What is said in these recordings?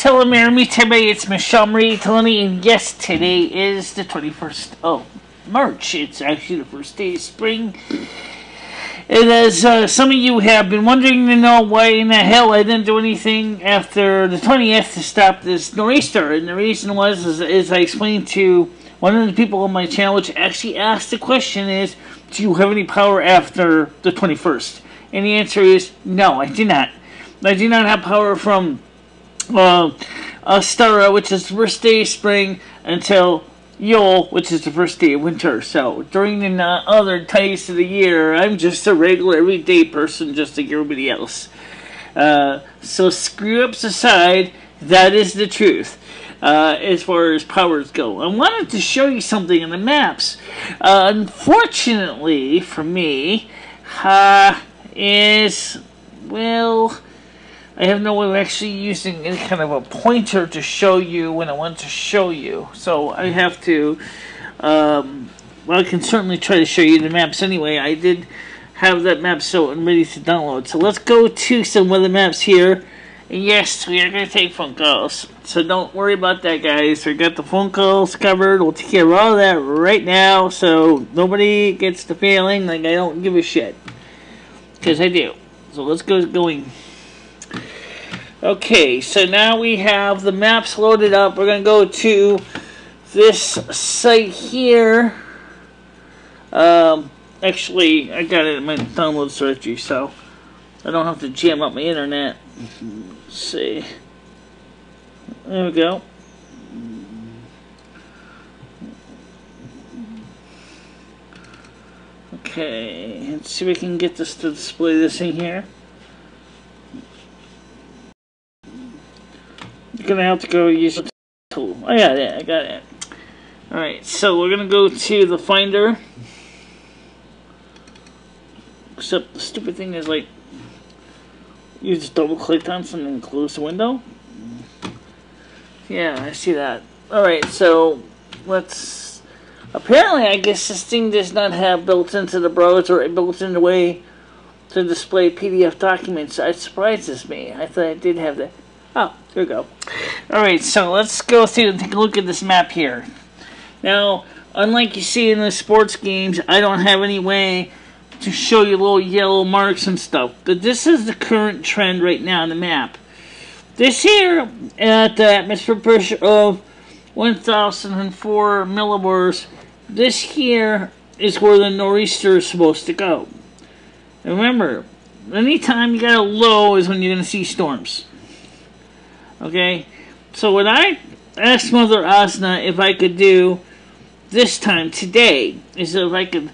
Hello, Michele, it's MicheleMarieDalene, and yes, today is the 21st of March. It's actually the first day of spring. And as some of you have been wondering to know why in the hell I didn't do anything after the 20th to stop this nor'easter, and the reason was, is I explained to one of the people on my channel, which actually asked the question is, do you have any power after the 21st? And the answer is, no, I do not. I do not have power from Astara, which is the first day of spring, until Yule, which is the first day of winter. So during the other days of the year, I'm just a regular everyday person, just like everybody else. So screw-ups aside, that is the truth as far as powers go. I wanted to show you something in the maps. Unfortunately for me, well, I have no way of actually using any kind of a pointer to show you when I want to show you. So I have to, well, I can certainly try to show you the maps anyway. I did have that map so and ready to download. So let's go to some of the maps here. And yes, we are going to take phone calls. So don't worry about that, guys. We got the phone calls covered. We'll take care of all of that right now. So nobody gets the feeling like I don't give a shit. Because I do. So let's go going. Okay, so now we have the maps loaded up. We're going to go to this site here. Actually, I got it in my downloads directory, so I don't have to jam up my internet. Let's see. There we go. Okay, let's see if we can get this to display this in here. You're gonna have to go use a tool. I got it, I got it. Alright, so we're gonna go to the Finder. Except the stupid thing is like, you just double click on something and close the window. Yeah, I see that. Alright, so let's... Apparently, I guess this thing does not have built into the browser a built-in way to display PDF documents. It surprises me. I thought it did have that. Oh, here we go. Alright, so let's go through and take a look at this map here. Now, unlike you see in the sports games, I don't have any way to show you little yellow marks and stuff. But this is the current trend right now on the map. This here, at the atmospheric pressure of 1004 millibars, this here is where the nor'easter is supposed to go. And remember, anytime you got a low is when you're going to see storms. Okay, so what I asked Mother Asna if I could do this time, today, is if I could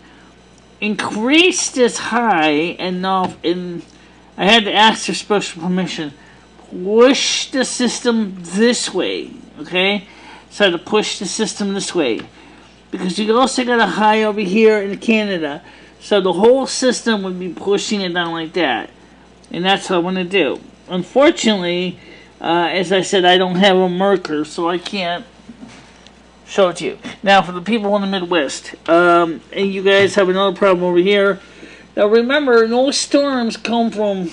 increase this high enough, and I had to ask for special permission, push the system this way, okay? So I had to push the system this way, because you also got a high over here in Canada, so the whole system would be pushing it down like that, and that's what I want to do. Unfortunately, as I said, I don't have a marker, so I can't show it to you. Now, for the people in the Midwest, and you guys have another problem over here. Now, remember, no storms come from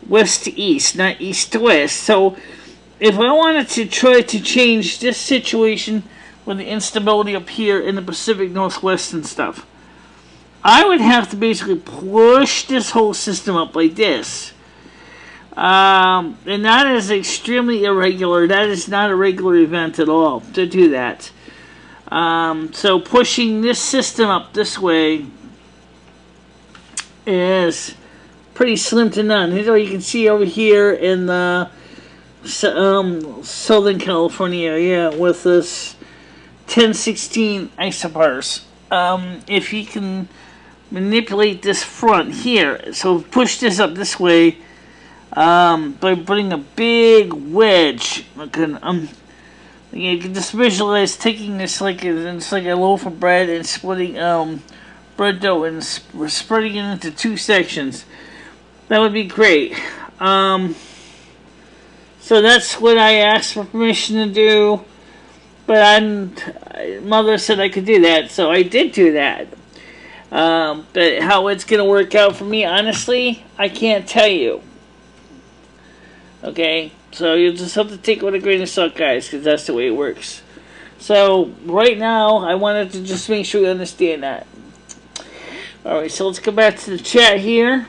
west to east, not east to west. So, if I wanted to try to change this situation with the instability up here in the Pacific Northwest and stuff, I would have to basically push this whole system up like this. And that is extremely irregular. That is not a regular event at all to do that. So pushing this system up this way is pretty slim to none. You know, you can see over here in the Southern California area with this 1016 isobars. If you can manipulate this front here, so push this up this way, by putting a big wedge. You can just visualize taking this it's like a loaf of bread and splitting bread dough and spreading it into two sections. That would be great. So that's what I asked for permission to do, but Mother said I could do that, so I did do that. But how it's going to work out for me, honestly, I can't tell you. Okay, So you just have to take it with a grain of salt, guys, because that's the way it works. So right now, I wanted to just make sure you understand that. Alright, so let's go back to the chat here.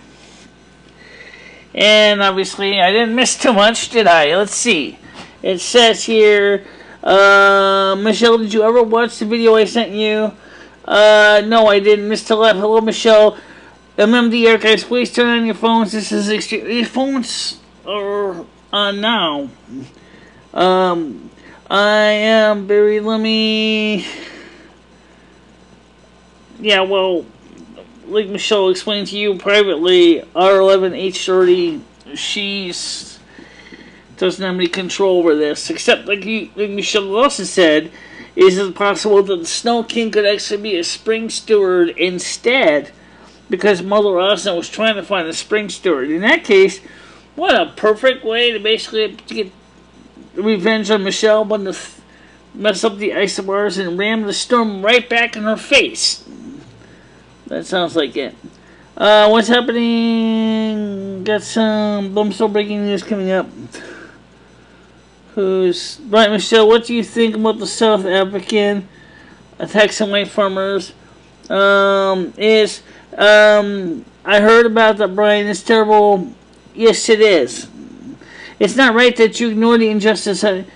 And obviously, I didn't miss too much, did I? Let's see. It says here, Michelle, did you ever watch the video I sent you? No, I didn't. Mr. Left, hello, Michelle. MMD archives, please turn on your phones. This is extreme. These phones are on now. I am Barry. Let me. Yeah, well, like Michelle explained to you privately, R11H30, she's doesn't have any control over this. Except, like Michelle also said, is it possible that the Snow King could actually be a spring steward instead? Because Mother Osna was trying to find a spring steward. In that case, what a perfect way to basically get revenge on Michelle, but to mess up the isobars and ram the storm right back in her face. That sounds like it. What's happening? Got some Bumstone breaking news coming up. Right, Michelle, what do you think about the South African attacks on white farmers? I heard about that, Brian. It's terrible. Yes, it is. It's not right that you ignore the injustice. I'm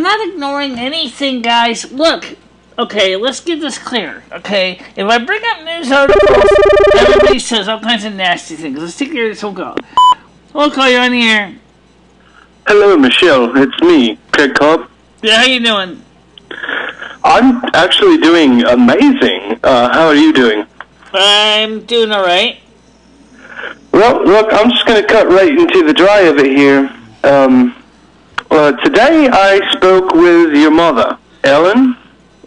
not ignoring anything, guys. Look, okay, let's get this clear, okay? If I bring up news articles, everybody says all kinds of nasty things. Let's take care of this phone call. Phone call, you're on the air. Hello, Michelle. It's me, Craig Cobb. Yeah, how you doing? I'm actually doing amazing. How are you doing? I'm doing all right. Well, look, I'm just going to cut right into the dry of it here. Today I spoke with your mother, Ellen.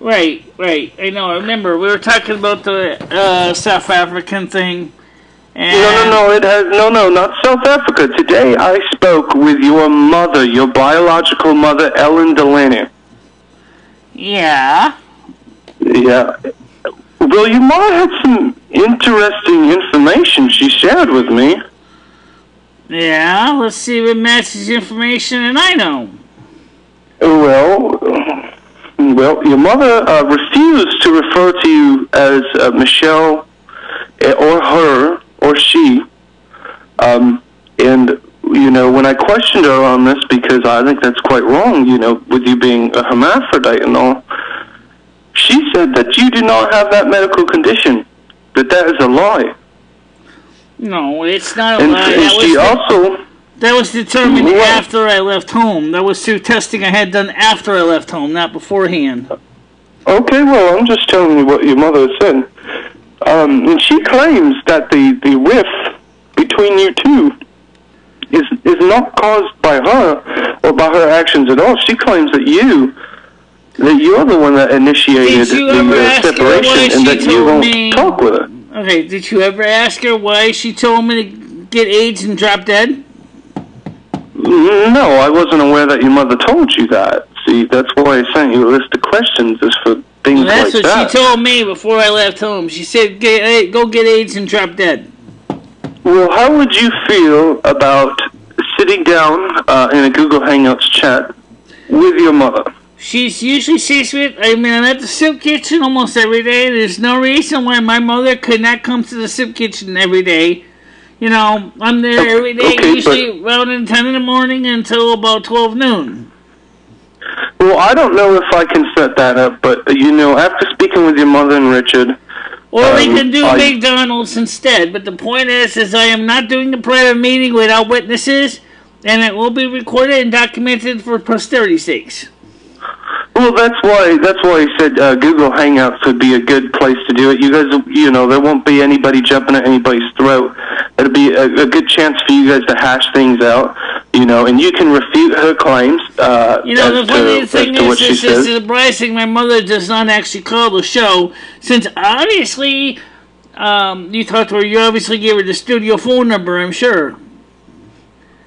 Right. I know. I remember we were talking about the South African thing. And No, not South Africa. Today I spoke with your mother, your biological mother, Ellen Delaney. Yeah. Yeah. Well, your mother had some interesting information she shared with me. Yeah, let's see if it matches the information and I know. Well, your mother refused to refer to you as Michelle or her or she. And, when I questioned her on this, because I think that's quite wrong, with you being a hermaphrodite and all, she said that you do not have that medical condition, that is a lie. No, it's not a lie. That was determined after I left home. That was through testing I had done after I left home, not beforehand. Okay, well, I'm just telling you what your mother said. And she claims that the rift between you two is not caused by her or by her actions at all. She claims that you're the one that initiated the separation and that you won't talk with her. Okay, did you ever ask her why she told me to get AIDS and drop dead? No, I wasn't aware that your mother told you that. See, that's why I sent you a list of questions, is for things like that. That's what she told me before I left home. She said, go get AIDS and drop dead. Well, how would you feel about sitting down in a Google Hangouts chat with your mother? She usually sees me. I'm at the soup kitchen almost every day. There's no reason why my mother could not come to the soup kitchen every day. I'm there every day, usually around 10 in the morning until about 12 noon. Well, I don't know if I can set that up, but, after speaking with your mother and Richard... Or we can do McDonald's instead, but the point is I am not doing a private meeting without witnesses, and it will be recorded and documented for posterity's sakes. Well, that's why I said Google Hangouts would be a good place to do it. You guys, there won't be anybody jumping at anybody's throat. It'll be a good chance for you guys to hash things out, and you can refute her claims the funny thing is, it's surprising my mother does not actually call the show, since obviously you talked to her, you obviously gave her the studio phone number, I'm sure.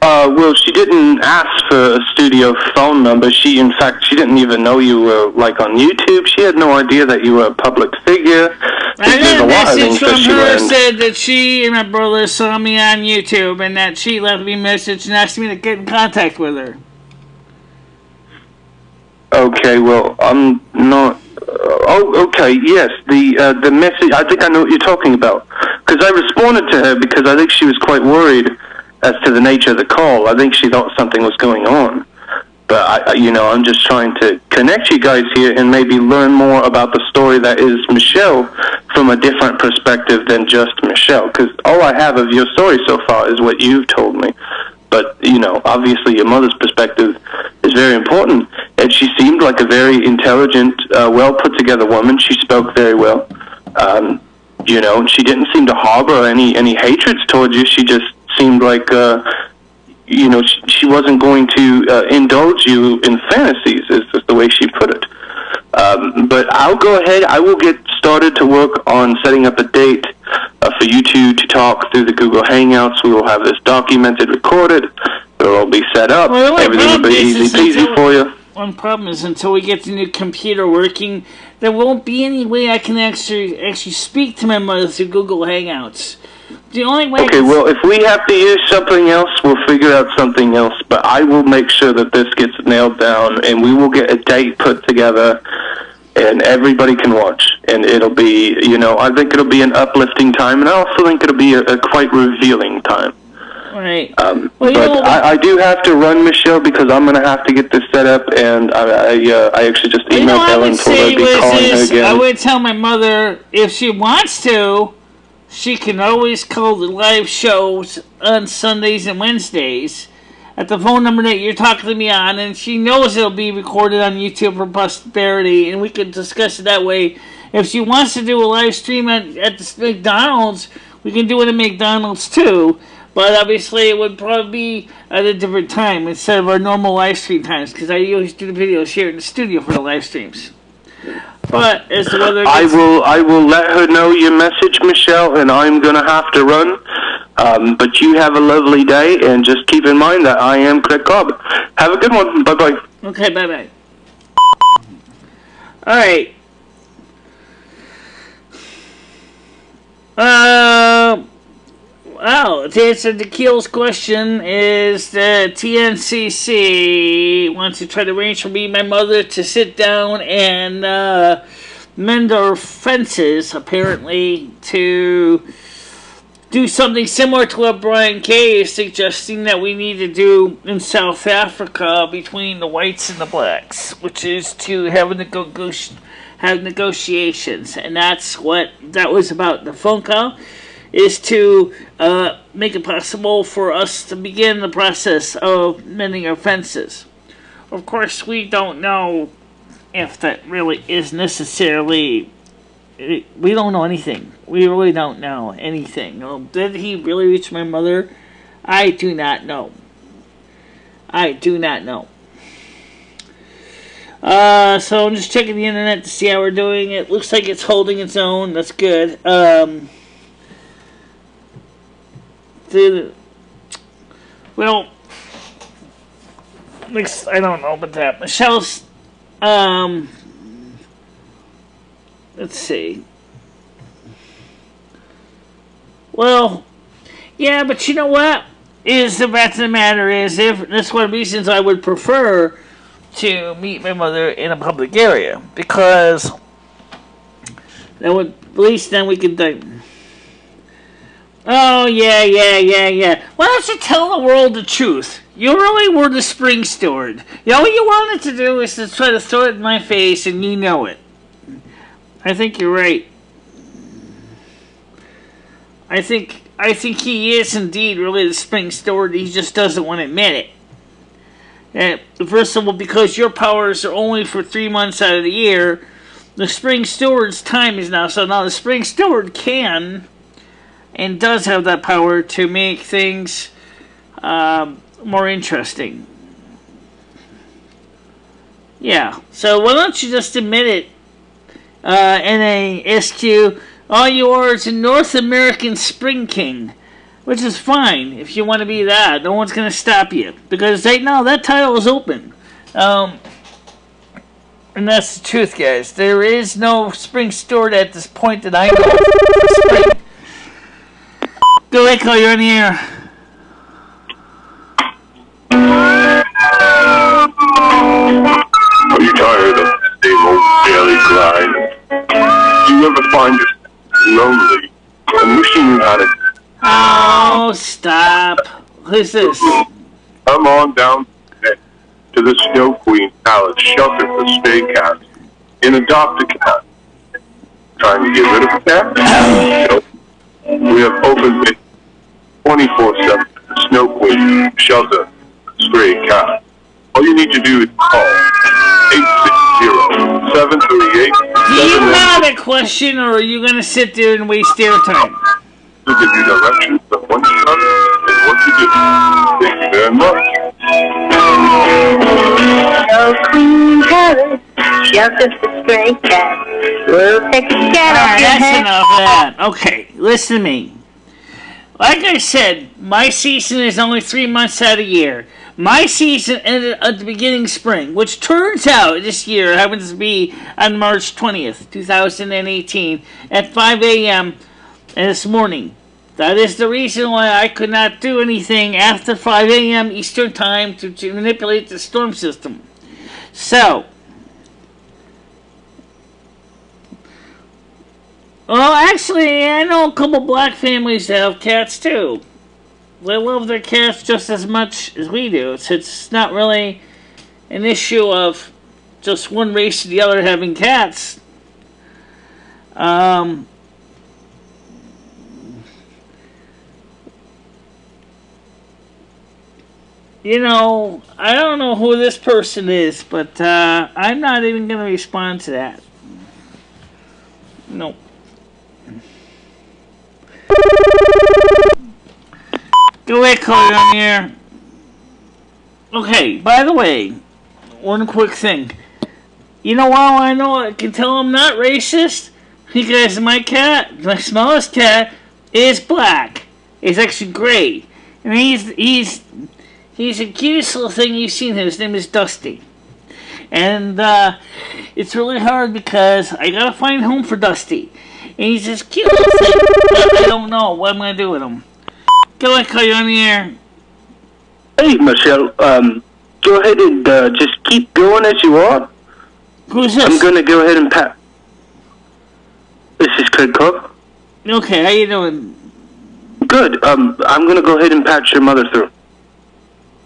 Well, she didn't ask for a studio phone number. In fact, she didn't even know you were, like, on YouTube. She had no idea that you were a public figure. I got a message from her said that she and my brother saw me on YouTube and that she left me a message and asked me to get in contact with her. Okay, well, I'm not... okay, yes, the message... I think I know what you're talking about. Because I responded to her because I think she was quite worried as to the nature of the call. I think she thought something was going on. But, I'm just trying to connect you guys here and maybe learn more about the story that is Michele from a different perspective than just Michele. Because all I have of your story so far is what you've told me. But, obviously your mother's perspective is very important. And she seemed like a very intelligent, well-put-together woman. She spoke very well. She didn't seem to harbor any hatreds towards you. She just seemed like, she wasn't going to indulge you in fantasies, is just the way she put it. But I'll go ahead. I will get started to work on setting up a date for you two to talk through the Google Hangouts. We will have this documented, recorded. It'll all be set up. Well, everything will be easy peasy for you. One problem is until we get the new computer working, there won't be any way I can actually speak to my mother through Google Hangouts. The only way. Okay, well, if we have to use something else, we'll figure out something else. But I will make sure that this gets nailed down, and we will get a date put together, and everybody can watch. And it'll be, I think it'll be an uplifting time, and I also think it'll be a quite revealing time. Right. I do have to run, Michele, because I'm going to have to get this set up, and I actually just emailed Ellen and told her I'd be calling her again. I would tell my mother, if she wants to, she can always call the live shows on Sundays and Wednesdays at the phone number that you're talking to me on, and she knows it'll be recorded on YouTube for posterity, and we can discuss it that way. If she wants to do a live stream at the McDonald's, we can do it at McDonald's too, but obviously it would probably be at a different time instead of our normal live stream times, because I always do the videos here in the studio for the live streams. But as the weather gets... I will let her know your message, Michele, and I'm going to have to run. But you have a lovely day, and just keep in mind that I am Craig Cobb. Have a good one. Bye-bye. Okay, bye-bye. Alright. Well, to answer the Keel's question is that TNCC wants to try to arrange for me and my mother to sit down and mend our fences, apparently, to do something similar to what Brian Kay is suggesting that we need to do in South Africa between the whites and the blacks, which is to have negotiations, and that's what that was about. The phone call is to make it possible for us to begin the process of mending our fences. Of course, we don't know if that really is necessarily... We don't know anything. We really don't know anything. Did he really reach my mother? I do not know. I do not know. So I'm just checking the internet to see how we're doing. It looks like it's holding its own. That's good. Well, I don't know about that. Michele's, let's see. Well, yeah, but you know what? The fact of the matter is, that's one of the reasons I would prefer to meet my mother in a public area, because that would, at least then we could think, oh, yeah. Why don't you tell the world the truth? You really were the spring steward. All you wanted to do is to try to throw it in my face, and you know it. I think you're right. I think he is indeed really the spring steward. He just doesn't want to admit it. And first of all, because your powers are only for 3 months out of the year, the spring steward's time is now. So now the spring steward can and does have that power to make things more interesting. Yeah. So why don't you just admit it? NASQ, all you are is a North American Spring King. which is fine if you want to be that. No one's going to stop you, because right now that title is open. And that's the truth, guys. There is no spring stored at this point that I know of for spring. Go Echo, you're on the air. Are you tired of the same old daily grind? Do you ever find yourself lonely and wishing you had a... Oh, stop. Who's this? Come on down to the Snow Queen Palace shelter for stray cats and adopt a cat. Trying to get rid of a cat? No. We have open 24/7 at the Snow Queen shelter for stray cats. All you need to do is call 860-738. Do you have a question, or are you going to sit there and waste their time? We'll give you directions on what to done and what to do. Thank you very much. Snow Queen Palace, shelter for stray cats. We'll take a cat off your That's head. enough of that. Okay, listen to me. Like I said, my season is only 3 months out of the year. My season ended at the beginning of spring, which turns out this year happens to be on March 20th, 2018, at 5 a.m. this morning. That is the reason why I could not do anything after 5 a.m. Eastern Time to manipulate the storm system. So, well, actually, I know a couple black families that have cats too. They love their cats just as much as we do. So it's not really an issue of just one race or the other having cats. You know, I don't know who this person is, but I'm not even going to respond to that. Nope. Go ahead, Chloe, on here. Okay, by the way, one quick thing. You know how I know I can tell I'm not racist? Because my cat, my smallest cat, is black. He's actually gray. And he's the cutest little thing you've seen. His name is Dusty. And it's really hard because I gotta find a home for Dusty. And he's this cute little thing, but I don't know what I'm gonna do with him. Go ahead, call you on the air. Hey, Michelle. Go ahead and just keep going as you are. Who's this? I'm gonna go ahead and pat. This is Craig Cook. Okay, how you doing? Good. I'm gonna go ahead and patch your mother through.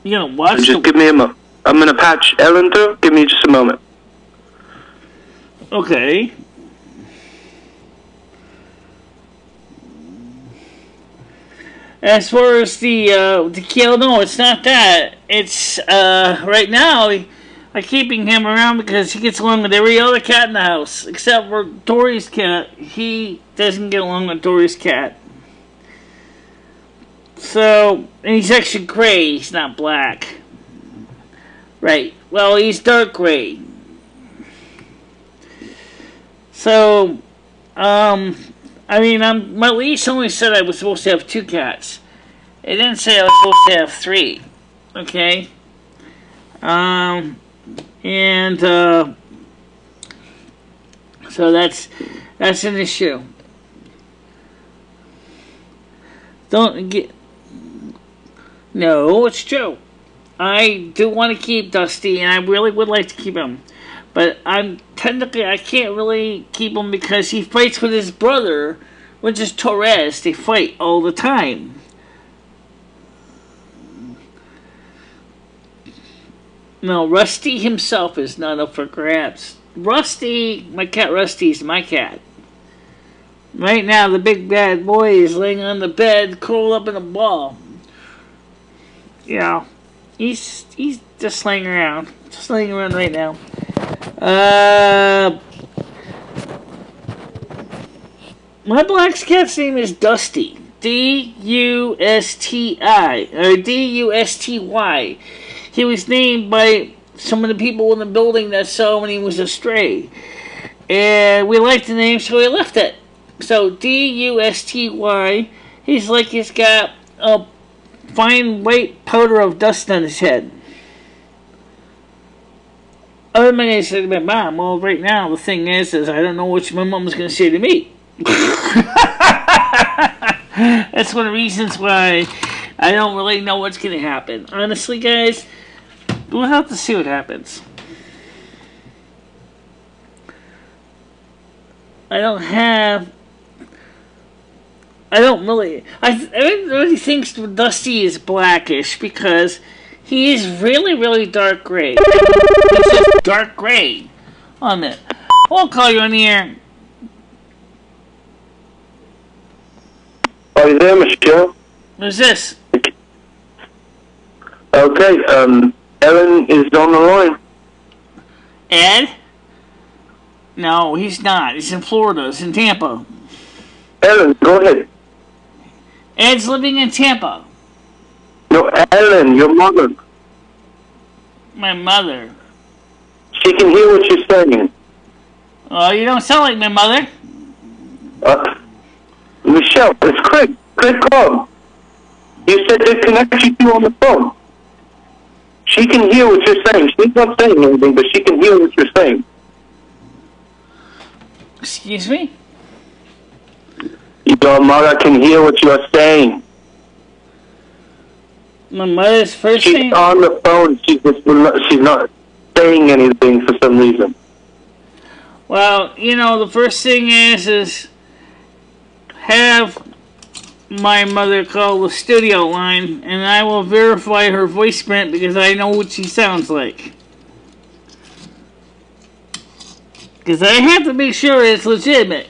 You gonna watch? Just give me a moment. I'm gonna patch Ellen through. Give me just a moment. Okay. As far as the kill, no, it's not that. It's right now I'm keeping him around because he gets along with every other cat in the house except for Tori's cat. He doesn't get along with Tori's cat. So, and he's actually gray. He's not black. Right. Well, he's dark gray. So, I mean, my lease only said I was supposed to have 2 cats. It didn't say I was supposed to have 3. Okay? So that's an issue. Don't get... No, it's true. I do want to keep Dusty, and I really would like to keep him. But I can't really keep him because he fights with his brother, which is Torres. They fight all the time. No, Rusty himself is not up for grabs. Rusty, my cat Rusty is my cat. Right now, the big bad boy is laying on the bed, curled up in a ball. Yeah, he's just laying around. Just laying around right now. My black cat's name is Dusty. D-U-S-T-I. Or D-U-S-T-Y. He was named by some of the people in the building that saw him when he was a stray. And we liked the name, so we left it. So, D-U-S-T-Y. He's got a fine white powder of dust on his head. Other than I said to my mom, well, right now the thing is I don't know what my mom is going to say to me. That's one of the reasons why I don't really know what's going to happen. Honestly, guys, we'll have to see what happens. Everybody thinks Dusty is blackish because he is really, really dark gray. He's just dark gray on it. I'll call you on the air. Are you there, Michelle? Who's this? Okay, Ellen is on the line. Ed? No, he's not. He's in Florida. He's in Tampa. Ellen, go ahead. Ed's living in Tampa. No, Ellen, your mother. My mother. She can hear what you're saying. Oh, you don't sound like my mother. Michelle, it's Craig. Craig called. You said they connect you to on the phone. She can hear what you're saying. She's not saying anything, but she can hear what you're saying. Excuse me? Your mother can hear what you're saying. My mother's first She's thing? on the phone. She's not saying anything for some reason. Well, the first thing is have my mother call the studio line, and I will verify her voice print because I know what she sounds like. Because I have to make sure it's legitimate,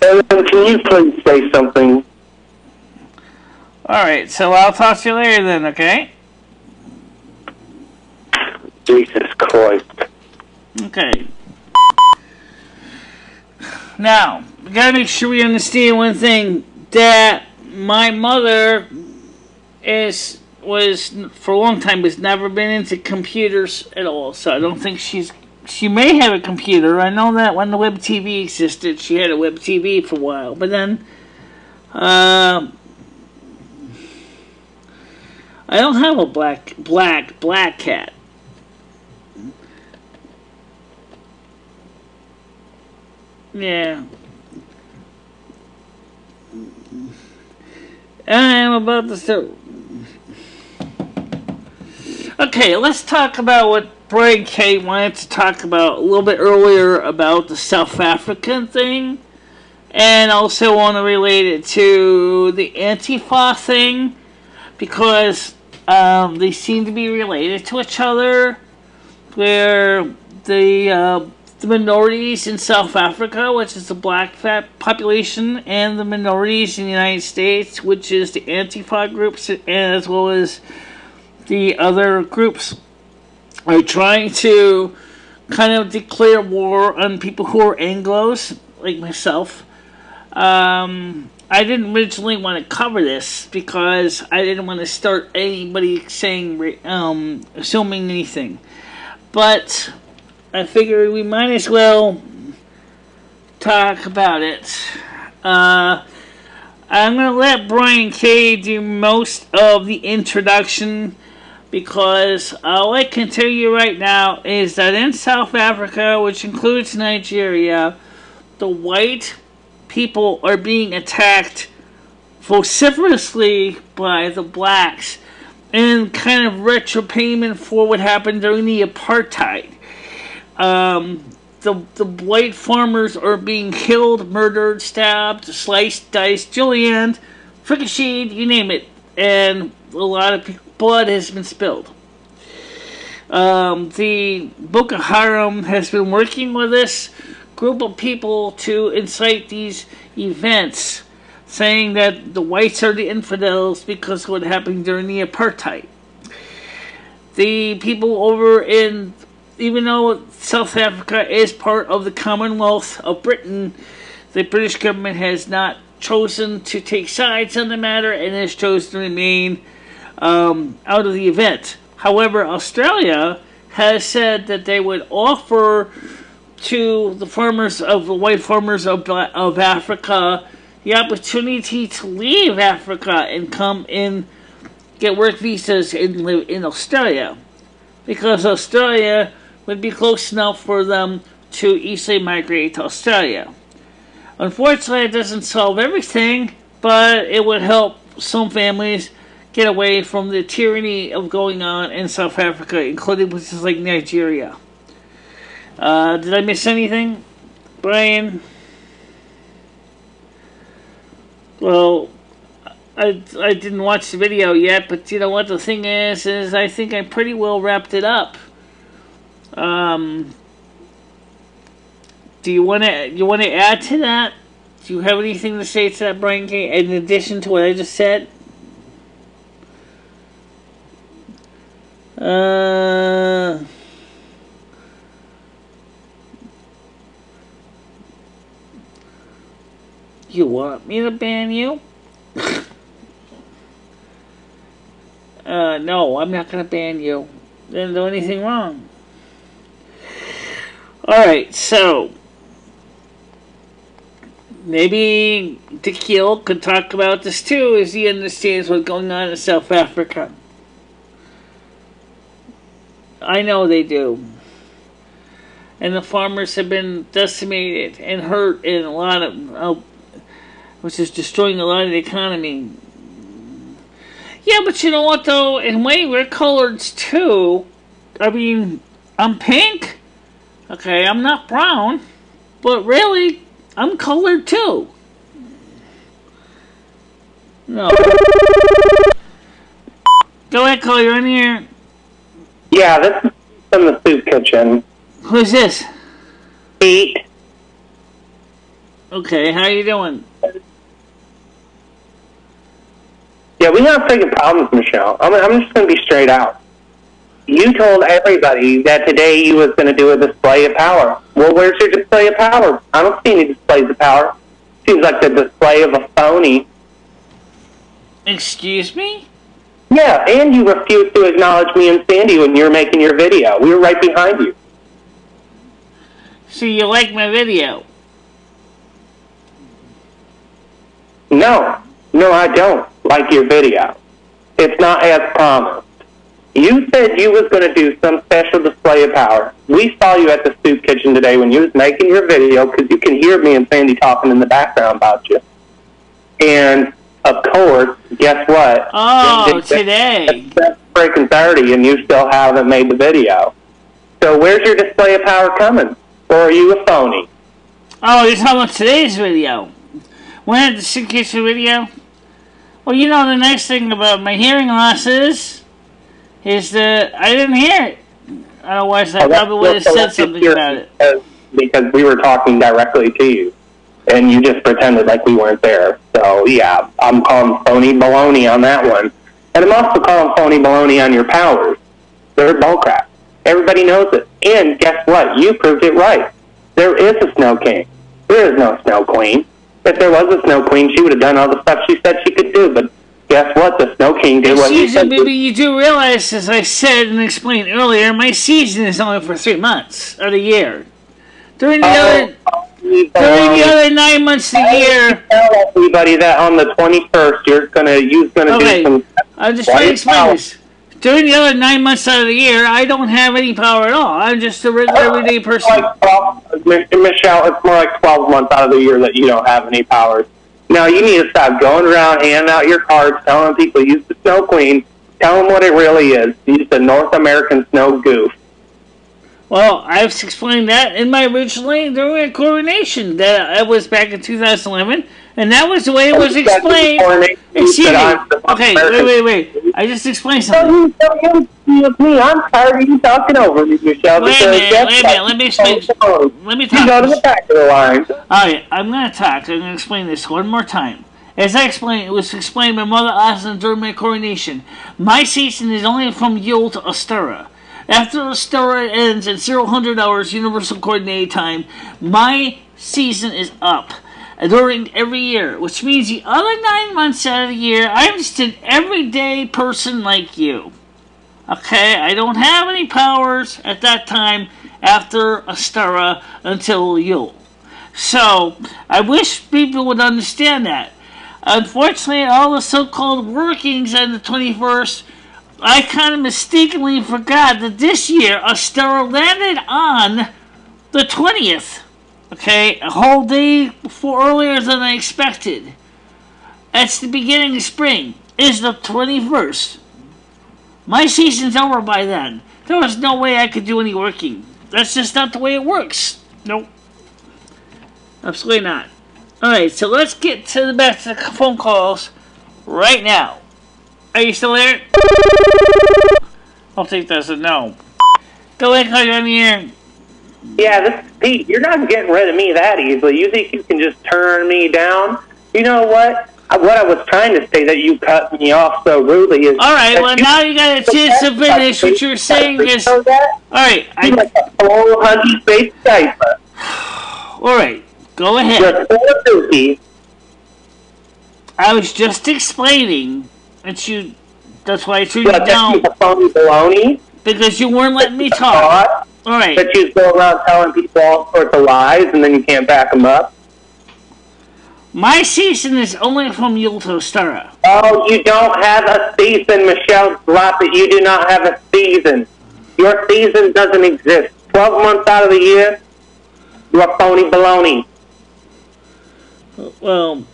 Ellen, can you please say something? Alright, so I'll talk to you later then, okay? Jesus Christ. Okay. Now, we gotta make sure we understand one thing, that my mother was for a long time has never been into computers at all, so I don't think she may have a computer. I know that when the web TV existed, she had a web TV for a while, but then I don't have a black cat. Yeah. I'm about to start. Okay, let's talk about what Brian K. wanted to talk about a little bit earlier about the South African thing. And also want to relate it to the Antifa thing. Because they seem to be related to each other. Where the minorities in South Africa, which is the black population, and the minorities in the United States, which is the Antifa groups, as well as the other groups, are trying to kind of declare war on people who are Anglos, like myself. I didn't originally want to cover this because I didn't want to start anybody saying, assuming anything. But I figured we might as well talk about it. I'm going to let Brian K. do most of the introduction because all I can tell you right now is that in South Africa, which includes Nigeria, the white people are being attacked vociferously by the blacks in kind of retro payment for what happened during the apartheid. The white farmers are being killed, murdered, stabbed, sliced, diced, julienned, ricocheted, you name it, and a lot of blood has been spilled. The Boko Haram has been working with this group of people to incite these events, saying that the whites are the infidels because of what happened during the apartheid. The people over in, even though South Africa is part of the Commonwealth of Britain, the British government has not chosen to take sides on the matter and has chosen to remain out of the event. However, Australia has said that they would offer to the farmers of the white farmers of Africa the opportunity to leave Africa and come in, get work visas and live in Australia, because Australia would be close enough for them to easily migrate to Australia. Unfortunately, it doesn't solve everything, but it would help some families get away from the tyranny of going on in South Africa, including places like Nigeria. Did I miss anything, Brian? Well, I didn't watch the video yet, but you know what the thing is I think I pretty well wrapped it up. Do you want to add to that? Do you have anything to say to that, Brian K, in addition to what I just said? You want me to ban you? No, I'm not going to ban you. Didn't do anything wrong. Alright, so maybe Dikil could talk about this too, as he understands what's going on in South Africa. I know they do. And the farmers have been decimated and hurt in a lot of, which is destroying a lot of the economy. Yeah, but you know what though? In a way, we're coloreds too. I mean, I'm pink. Okay, I'm not brown. But really, I'm colored too. No. Go ahead, Cole, you're in here. Yeah, this is from the soup kitchen. Who's this? Pete. Okay, how you doing? Yeah, we have freaking problems, Michelle. I'm just going to be straight out. You told everybody that today you was going to do a display of power. Well, where's your display of power? I don't see any displays of power. Seems like the display of a phony. Excuse me? Yeah, and you refused to acknowledge me and Sandy when you were making your video. We were right behind you. So you like my video? No, I don't like your video. It's not as promised. You said you was going to do some special display of power. We saw you at the soup kitchen today when you was making your video, because you can hear me and Sandy talking in the background about you. And, of course, guess what? Oh, today. It's freaking 30 and you still haven't made the video. So where's your display of power coming? Or are you a phony? Oh, you're talking about today's video. When I had the soup kitchen video? Well, you know, the nice thing about my hearing loss is that I didn't hear it. Otherwise, I probably would have said something about it. Because we were talking directly to you, and you just pretended like we weren't there. So, yeah, I'm calling phony baloney on that one. And I'm also calling phony baloney on your powers. They're bullcrap. Everybody knows it. And guess what? You proved it right. There is a Snow King. There is no Snow Queen. If there was a Snow Queen, she would have done all the stuff she said she could do. But guess what? The Snow King did what he said. Maybe you do realize, as I said and explained earlier, my season is only for 3 months of the year. During the other 9 months of the year. Tell everybody that on the 21st you're gonna do some. I'm just trying to explain this. During the other 9 months out of the year, I don't have any power at all. I'm just a regular everyday person. Michelle, it's more like 12 months out of the year that you don't have any powers. Now, you need to stop going around, handing out your cards, telling people use the Snow Queen. Tell them what it really is. Use the North American Snow Goof. Well, I've explained that in my originally during Coronation. That it was back in 2011, and that was the way it was explained. Excuse me. Okay, wait. I just explained something. I'm tired of you talking over me, Michelle. Wait a minute. Let me explain. Let me talk. You go to the back of the line. Alright, I'm going to talk. I'm going to explain this one more time. As I explained, it was explained by Mother Osmond during my coronation. My season is only from Yule to Ostara. After Ostara ends at 00 hours Universal Coordinate Time, my season is up during every year, which means the other 9 months out of the year, I'm just an everyday person like you. Okay, I don't have any powers at that time after Ostara until Yule. So, I wish people would understand that. Unfortunately, all the so-called workings on the 21st, I kind of mistakenly forgot that this year a star landed on the 20th. Okay, a whole day before earlier than I expected. That's the beginning of spring. Is the 21st. My season's over by then. There was no way I could do any working. That's just not the way it works. Nope. Absolutely not. Alright, so let's get to the back to the phone calls right now. Are you still there? I'll take that as a no. Go ahead, call you on the air. Yeah, this is Pete. You're not getting rid of me that easily. You think you can just turn me down? You know what? What I was trying to say that you cut me off so rudely is... Alright, well now you got a chance to finish. What you're saying is... Alright, you're like a full hunky face diaper. Alright, go ahead. You're full of dookie. I was just explaining that you... That's why I threw you down. That's phony baloney? Because you weren't letting me talk. Alright. That you go around telling people all sorts of lies and then you can't back them up? My season is only from Yule to Ostara. Oh, you don't have a season, Michelle. Drop it. You do not have a season. Your season doesn't exist. 12 months out of the year, you are phony baloney. Well,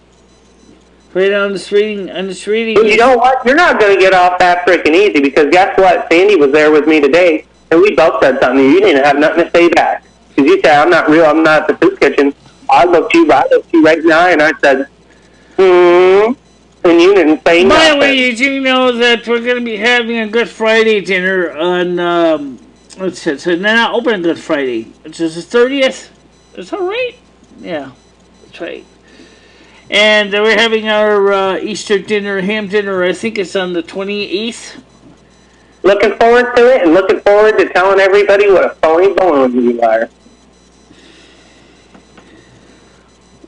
right on this reading. Well, you know what? You're not going to get off that freaking easy because guess what? Sandy was there with me today, and we both said something. You didn't have nothing to say back because you said, "I'm not real. I'm not at the soup kitchen." I looked you right now, and I said, and you didn't say nothing. By the way, did you know that we're going to be having a Good Friday dinner on, what's it? So they're not open Good Friday, which is the 30th. Is that right? Yeah, that's right. And we're having our Easter dinner, ham dinner, I think it's on the 28th. Looking forward to it, and looking forward to telling everybody what a phony balloon you are.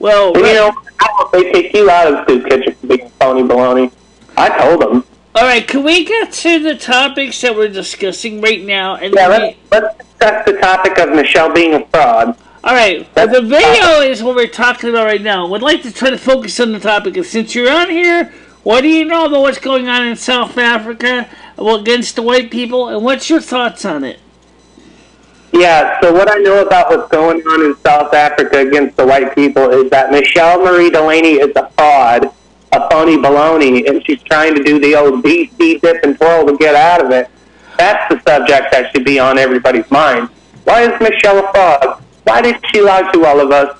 Well, you know, I hope they kick you out of the soup kitchen for being phony baloney. I told them. All right, can we get to the topics that we're discussing right now? And yeah, let's discuss the topic of Michelle being a fraud. All right, well, the video is what we're talking about right now. We'd like to try to focus on the topic. And since you're on here, what do you know about what's going on in South Africa against the white people, and what's your thoughts on it? Yeah, so what I know about what's going on in South Africa against the white people is that MicheleMarieDalene is a fraud, a phony baloney, and she's trying to do the old beat, dip, and twirl to get out of it. That's the subject that should be on everybody's mind. Why is Michelle a fraud? Why did she lie to all of us?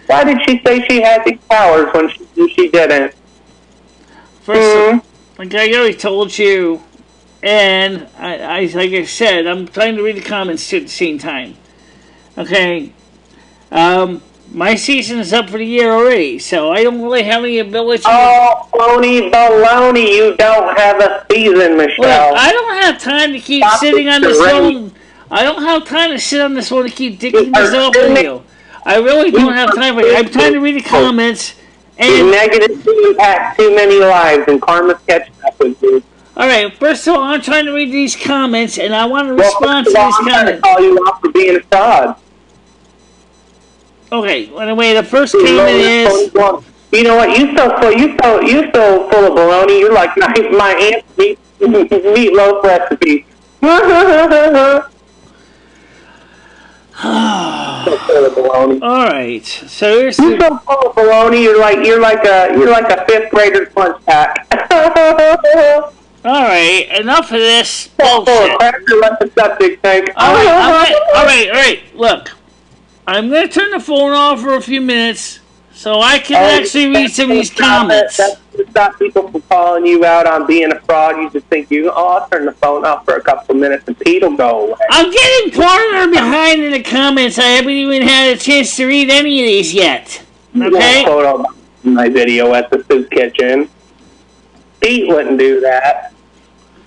Why did she say she had these powers when she didn't? First, like I already told you, and I like I said, I'm trying to read the comments at the same time. Okay, my season is up for the year already, so I don't really have any ability. Oh, phony baloney! You don't have a season, Michelle. Look, I don't have time to keep sitting on this phone. I don't have time to sit on this phone and keep digging this off with you. I really don't have time for it. I'm trying to read the comments. And negatively impact too many lives, and karma's catching up with you. Alright, first of all, I'm trying to read these comments, and I want to respond to these comments. I'm trying to call you out for being a fraud. Okay, anyway, the first comment is... You know what, you're so full of baloney, you're like my aunt's meatloaf recipe. Alright, so here's you're so full of baloney, you're like a fifth grader's lunch pack. Alright, enough of this bullshit. Alright, look. I'm going to turn the phone off for a few minutes so I can actually read some of these comments. That's to stop people from calling you out on being a fraud. You just think I'll turn the phone off for a couple of minutes and Pete will go away. I'm getting farther behind in the comments. I haven't even had a chance to read any of these yet. Okay? Photo my video at the soup kitchen. Pete wouldn't do that.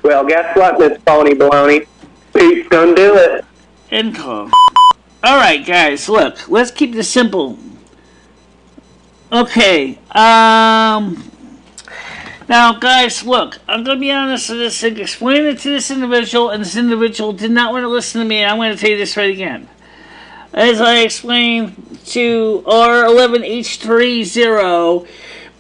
Well, guess what, Miss Phony Baloney? Pete's gonna do it. End call. Alright, guys, look. Let's keep this simple. Okay, now, guys, look. I'm gonna be honest with this and explain it to this individual, and this individual did not want to listen to me, and I'm going to tell you this right again. As I explained to R11H30,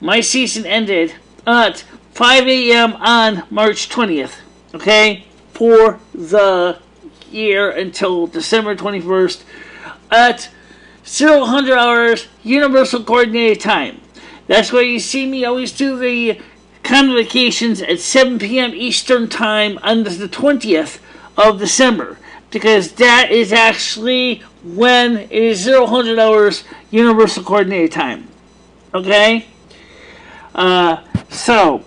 my season ended at 5 a.m. on March 20th, okay, for the year until December 21st at 0-100 hours Universal Coordinated Time. That's why you see me always do the convocations at 7 p.m. Eastern Time on the 20th of December, because that is actually when it is 0-100 hours Universal Coordinated Time. Okay? So,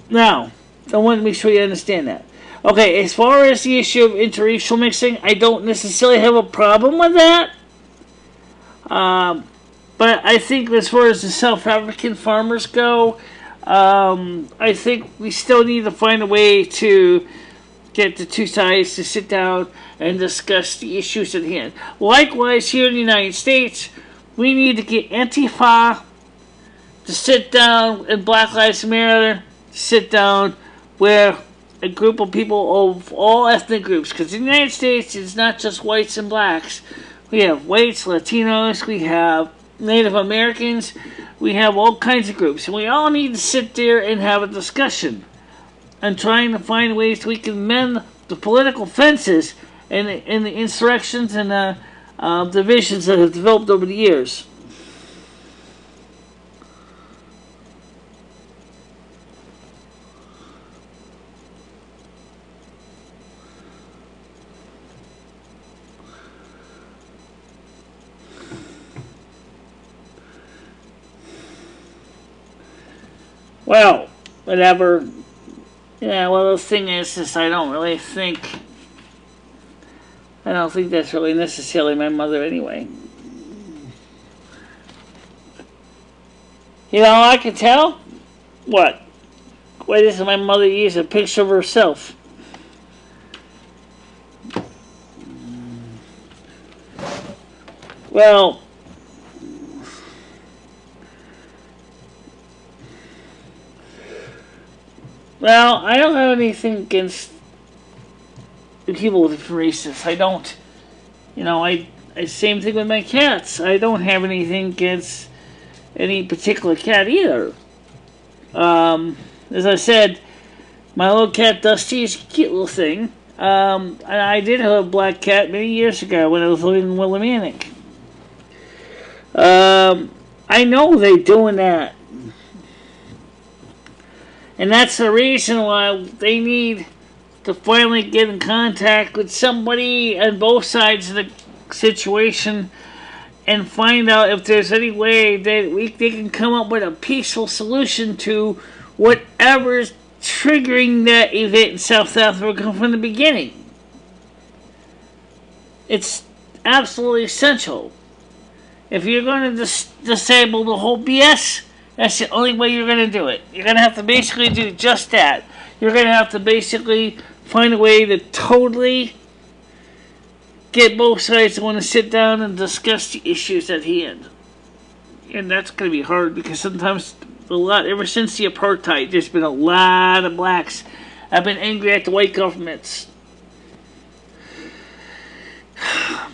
now, I want to make sure you understand that. Okay, as far as the issue of interracial mixing, I don't necessarily have a problem with that. But I think as far as the South African farmers go, I think we still need to find a way to get the two sides to sit down and discuss the issues at hand. Likewise, here in the United States, we need to get Antifa to sit down, and Black Lives Matter to sit down where a group of people of all ethnic groups, because in the United States it's not just whites and blacks. We have whites, Latinos, we have Native Americans, we have all kinds of groups, and we all need to sit there and have a discussion and trying to find ways we can mend the political fences and the insurrections and the divisions that have developed over the years. Well, whatever. Yeah, well, the thing is I don't think that's really necessarily my mother anyway. You know, I can tell. What? Why doesn't my mother use a picture of herself? Well, I don't have anything against the people with different races. I don't. You know, I same thing with my cats. I don't have anything against any particular cat either. As I said, my little cat Dusty is a cute little thing. And I did have a black cat many years ago when I was living in Willimantic. I know they're doing that. And that's the reason why they need to finally get in contact with somebody on both sides of the situation and find out if there's any way that they can come up with a peaceful solution to whatever's triggering that event in South Africa from the beginning. It's absolutely essential. If you're going to disable the whole BS, that's the only way you're going to do it. You're going to have to basically do just that. You're going to have to basically find a way to totally get both sides to want to sit down and discuss the issues at hand. And that's going to be hard because sometimes ever since the apartheid, there's been a lot of blacks have been angry at the white governments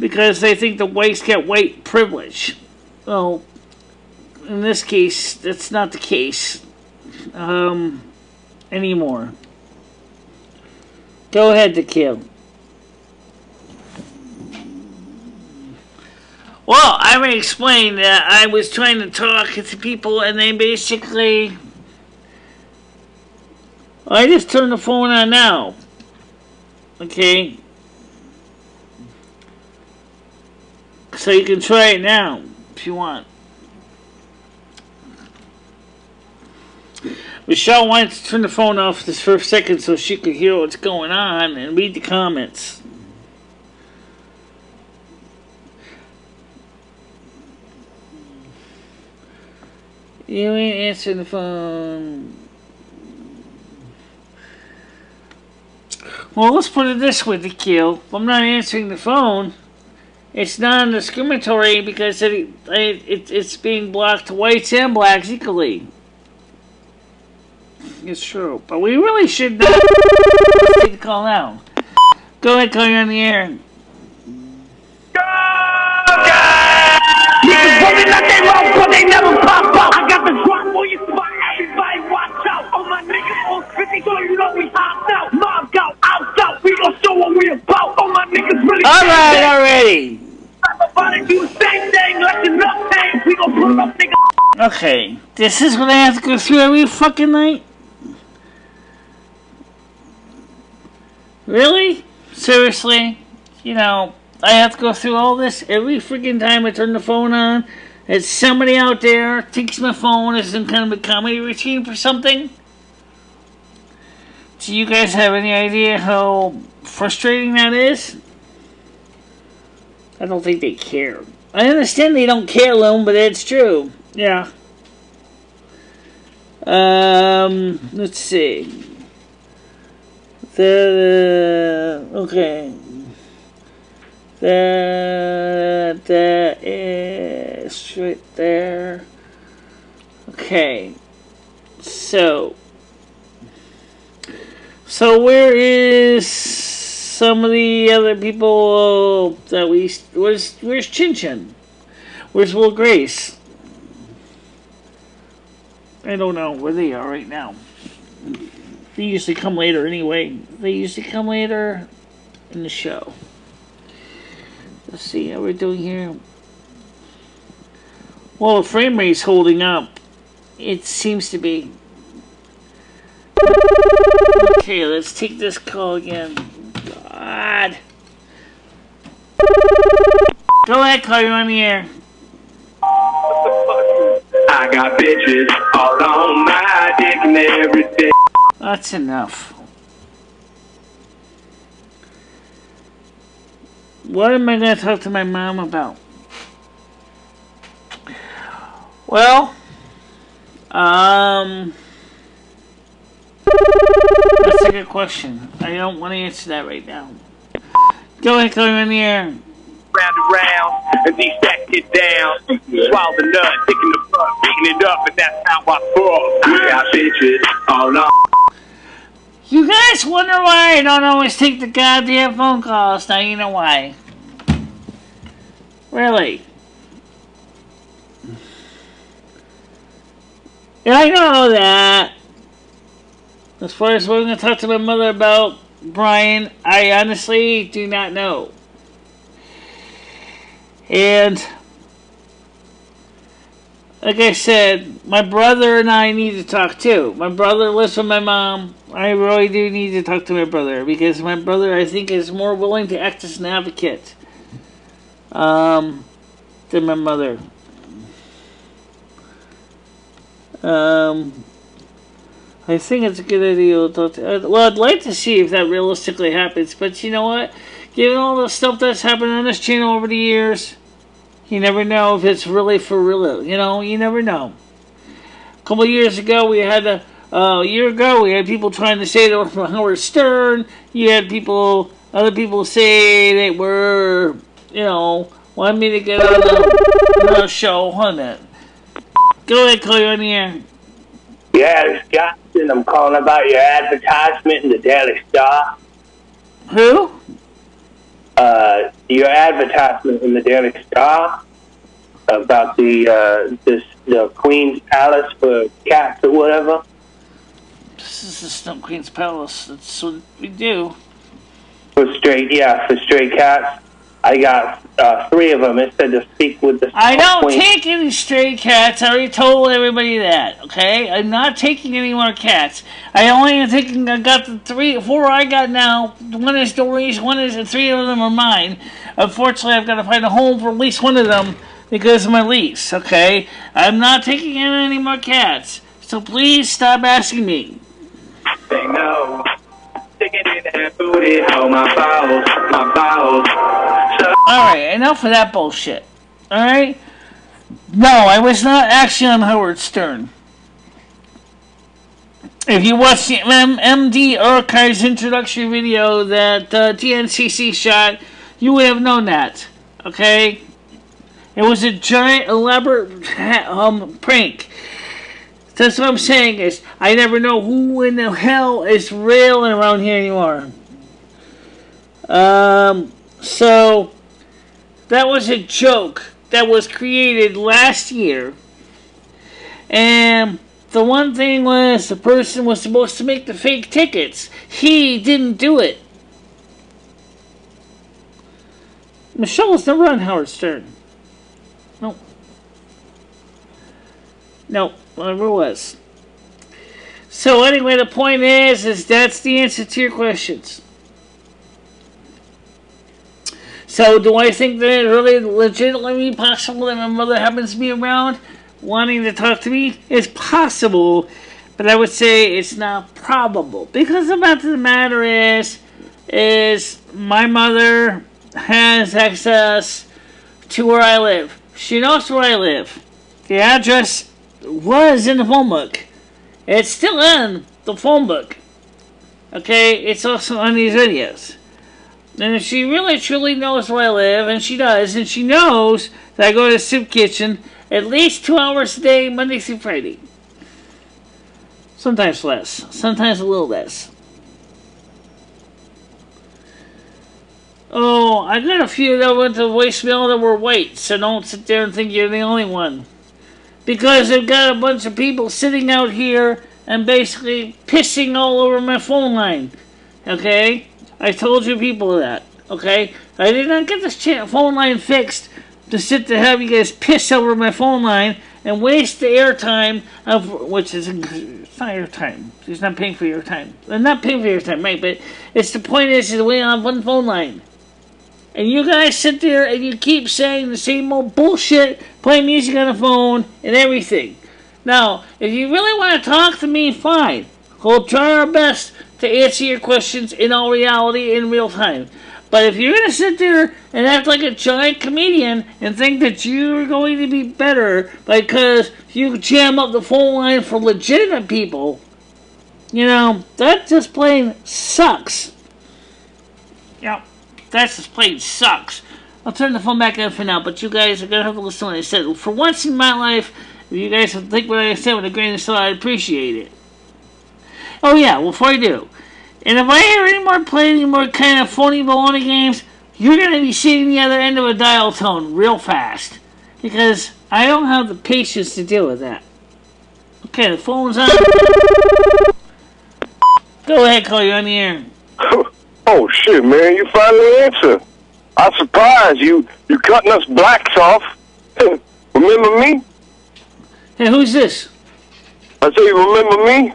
because they think the whites get white privilege. Well, in this case, that's not the case anymore. Go ahead, Nikhil. Well, I already explained that I was trying to talk to people and they basically... I just turned the phone on now. Okay? So you can try it now if you want. Michelle wanted to turn the phone off this for a second so she could hear what's going on and read the comments. You ain't answering the phone. Well, let's put it this way, Nikhil. If I'm not answering the phone, it's non-discriminatory because it's being blocked to whites and blacks equally. It's true, but we really should not take the call now. Go ahead, call you on the air. God! Alright, already. Okay, this is what I have to go through every fucking night? Really? Seriously? You know, I have to go through all this every freaking time I turn the phone on. It's somebody out there takes my phone as some kind of a comedy routine for something. Do you guys have any idea how frustrating that is? I don't think they care. I understand they don't care, Loom, but it's true. Yeah. Let's see. Okay. That is right there. Okay. So where is some of the other people that we... Where's Chin Chin? Where's Will Grace? I don't know where they are right now. They usually come later anyway. They usually come later in the show. Let's see how we're doing here. Well, the frame rate's holding up. It seems to be. Okay, let's take this call again. God. Go ahead, call you on the air. I got bitches all on my dick and everything. That's enough. What am I going to talk to my mom about? Well, that's a good question. I don't want to answer that right now. Go ahead, call me on the air. Round and round, and these stacks get down. Swallow the nut, sticking the butt, beating it up, and that's how I fuck. I got bitches all on. You guys wonder why I don't always take the goddamn phone calls. Now you know why. Really. And I know that. As far as what I'm going to talk to my mother about, Brian, I honestly do not know. And like I said, my brother and I need to talk too. My brother lives with my mom. I really do need to talk to my brother because my brother, I think, is more willing to act as an advocate than my mother. I think it's a good idea to talk to. Well, I'd like to see if that realistically happens, but you know what? Given all the stuff that's happened on this channel over the years, you never know if it's really for real. You know, you never know. A couple of years ago, we had a year ago, we had people trying to say they were from Howard Stern. You had other people say they were, you know, wanted me to get on the show. Hold on a minute. Go ahead, call you on the air. Yeah, it's Johnson. I'm calling about your advertisement in the Daily Star. Who? Your advertisement in the Daily Star about the Queen's Palace for cats or whatever. This is not Queen's Palace. That's what we do. For stray cats. I got 3 of them. It said to speak with the. I don't take any stray cats. I already told everybody that. Okay, I'm not taking any more cats. I got the 4 I got now. One is Dory's. 3 of them are mine. Unfortunately, I've got to find a home for at least one of them because of my lease. Okay, I'm not taking in any more cats. So please stop asking me. They know. Sticking in that booty, oh my bowels. Alright, enough of that bullshit. Alright? No, I was not actually on Howard Stern. If you watch the MD Archives introductory video that TNCC shot, you would have known that. Okay? It was a giant, elaborate prank. That's what I'm saying is, I never know who in the hell is railing around here anymore. So, that was a joke that was created last year. And the one thing was, the person was supposed to make the fake tickets. He didn't do it. Michele was never on Howard Stern. No. No, never was. So anyway, the point is that's the answer to your questions. So do I think that it's really legitimately possible that my mother happens to be around wanting to talk to me? It's possible, but I would say it's not probable. Because the fact of the matter is my mother has access to where I live. She knows where I live. The address was in the phone book. It's still in the phone book. Okay, it's also on these videos. And if she really truly knows where I live, and she does, and she knows that I go to the soup kitchen at least 2 hours a day, Monday through Friday. Sometimes less. Sometimes a little less. Oh, I got a few that went to voicemail that were white, so don't sit there and think you're the only one. Because I've got a bunch of people sitting out here and basically pissing all over my phone line. Okay? I told you people that. Okay? I did not get this phone line fixed to sit to have you guys piss over my phone line and waste the airtime of, which is, it's not airtime. She's not paying for your time. I'm not paying for your time, right? But it's the point is we have one phone line. And you guys sit there and you keep saying the same old bullshit, play music on the phone, and everything. Now, if you really want to talk to me, fine. We'll try our best to answer your questions in all reality, in real time. But if you're going to sit there and act like a giant comedian and think that you're going to be better because you jam up the phone line for legitimate people, you know, that just plain sucks. Yep. That just plain sucks. I'll turn the phone back on for now, but you guys are going to have to listen to what I said. For once in my life, if you guys think what I said with a grain of salt, I'd appreciate it. Oh yeah, before I do. And if I ever play any more kind of phony baloney games, you're going to be seeing the other end of a dial tone real fast. Because I don't have the patience to deal with that. Okay, the phone's on. Go ahead, call you on the air. Oh shit, man! You finally answered. I'm surprised you cutting us blacks off. Remember me? Hey, who's this? I say, you remember me?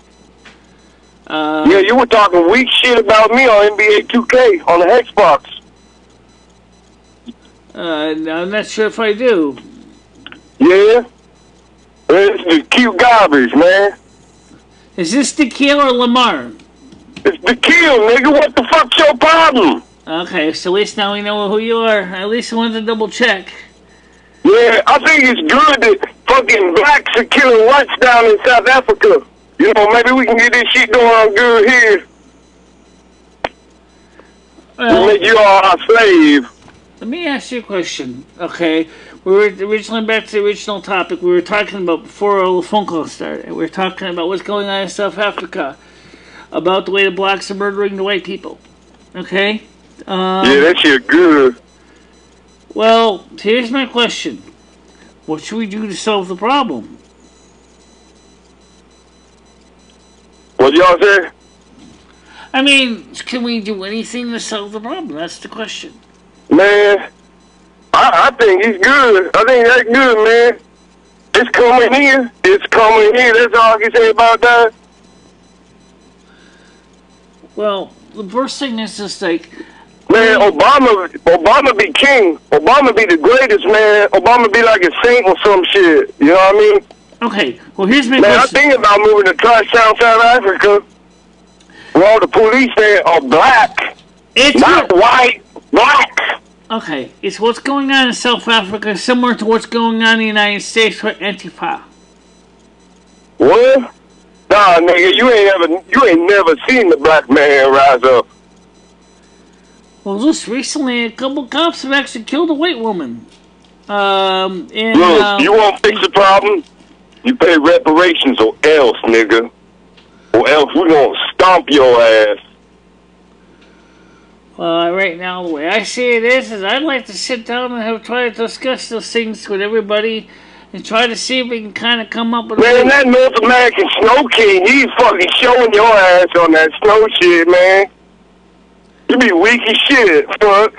Yeah, you were talking weak shit about me on NBA 2K on the Xbox. I'm not sure if I do. Yeah? It's the cute garbage, man. Is this Tequila or Lamar? It's the kill, nigga. What the fuck's your problem? Okay, so at least now we know who you are. At least I wanted to double check. Yeah, I think it's good that fucking blacks are killing whites down in South Africa. You know, maybe we can get this shit going on good here. Well, make you all our slave. Let me ask you a question, okay? We were originally back to the original topic we were talking about before all the phone calls started. We were talking about what's going on in South Africa. About the way the blacks are murdering the white people. Okay? Yeah, that shit good. Well, here's my question. What should we do to solve the problem? What y'all say? I mean, can we do anything to solve the problem? That's the question. Man, I think it's good. I think that's good, man. It's coming here. It's coming here. That's all I can say about that. Well, the first thing is just like... Man, Obama be king. Obama be the greatest, man. Obama be like a saint or some shit. You know what I mean? Okay, well here's my question. Man, I'm thinking about moving to South Africa where all the police there are black. It's not white, black. Okay, it's what's going on in South Africa similar to what's going on in the United States with Antifa. What? Nah, nigga, you ain't never seen the black man rise up. Well, just recently, a couple cops have actually killed a white woman. Look, you won't fix the problem. You pay reparations or else, nigga. Or else we gonna stomp your ass. Well, right now, the way I see it is I'd like to sit down and try to discuss those things with everybody and try to see if we can kind of come up with... Man, that North American Snow King, he's fucking showing your ass on that snow shit, man. You be weak as shit, fuck.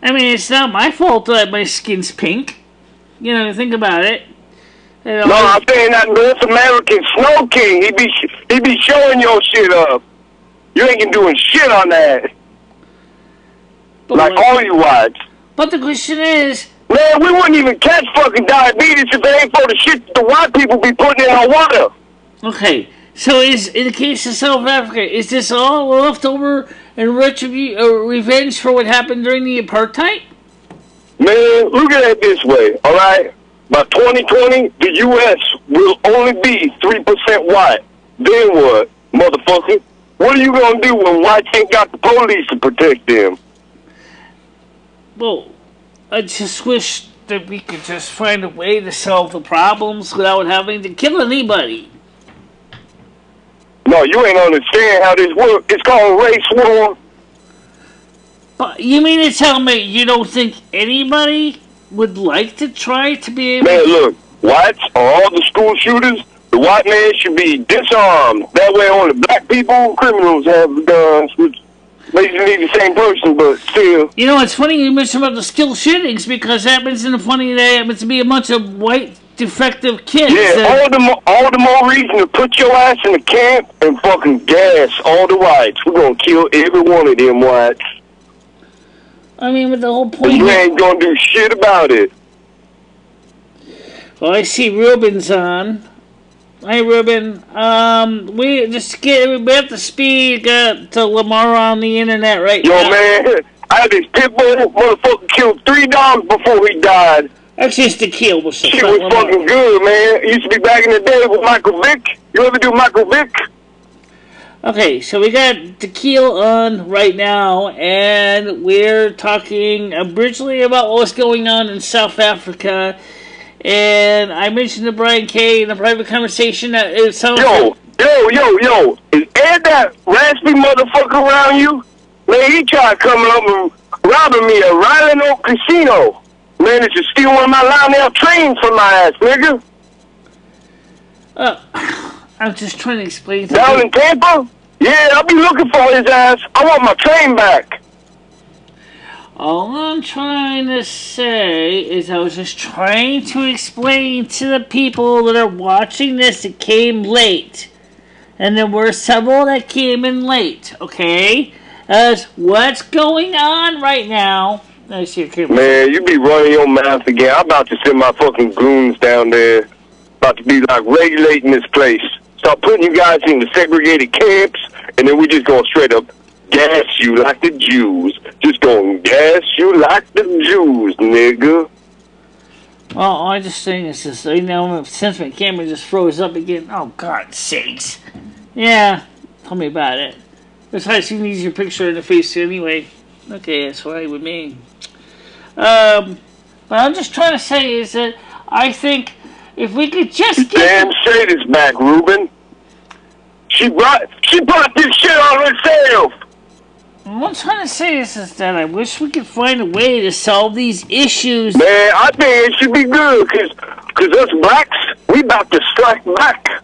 I mean, it's not my fault that my skin's pink. You know, think about it. You know, No, I'm saying that North American Snow King, he be showing your shit up. You ain't doing shit on that. Like all you whites. But the question is... Man, we wouldn't even catch fucking diabetes if it ain't for the shit the white people be putting in our water. Okay, so in the case of South Africa, is this all leftover and revenge for what happened during the apartheid? Man, look at it this way, alright? By 2020, the U.S. will only be 3% white. Then what, motherfucker? What are you gonna do when whites ain't got the police to protect them? Well, I just wish that we could just find a way to solve the problems without having to kill anybody. No, you ain't understand how this works. It's called race war. But you mean to tell me you don't think anybody would like to try to be able Man, look, whites are all the school shooters. The white man should be disarmed. That way only black people, criminals have guns, which basically the same person, but still. You know, it's funny you mentioned about the school shootings because that happens in a funny day. It happens to be a bunch of white defective kids. Yeah, all the more reason to put your ass in the camp and fucking gas all the whites. We're gonna kill every one of them whites. I mean, with the whole point... You ain't gonna do shit about it. Well, I see Ruben's on. Hey, Ruben. We just get up to speed to Lamar on the internet right now. Yo, man, I had this pit bull motherfucker killed 3 dogs before he died. That's just the kill. Shit was fucking good, man. It used to be back in the day with Michael Vick. You ever do Michael Vick? Okay, so we got Tequila on right now, and we're talking originally about what's going on in South Africa. And I mentioned to Brian K in a private conversation that it sounds yo, is Ed that raspy motherfucker around you? Man, he tried coming up and robbing me at Ryland Oak Casino. Man, it's to steal one of my Lionel trains from my ass, nigga. I'm just trying to explain something. Down in Tampa? Yeah, I'll be looking for his ass. I want my train back. All I'm trying to say is I was just trying to explain to the people that are watching this that came late. And there were several that came in late, okay? As what's going on right now. I see your Man, you be running your mouth again. I'm about to send my fucking goons down there. About to be like regulating this place. Start putting you guys into segregated camps, and then we just gonna straight up gas you like the Jews. Just gonna gas you like the Jews, nigga. Well, all I just saying is this, you know, since my camera just froze up again, oh, God's sakes. Yeah, tell me about it. Besides, you need your picture in the face anyway. Okay, that's fine with me. What I'm just trying to say is that I think if we could just get... Damn straight is back, Ruben. She brought this shit on herself. What I'm trying to say is that I wish we could find a way to solve these issues. Man, I think it should be good, cause us blacks, we about to strike back.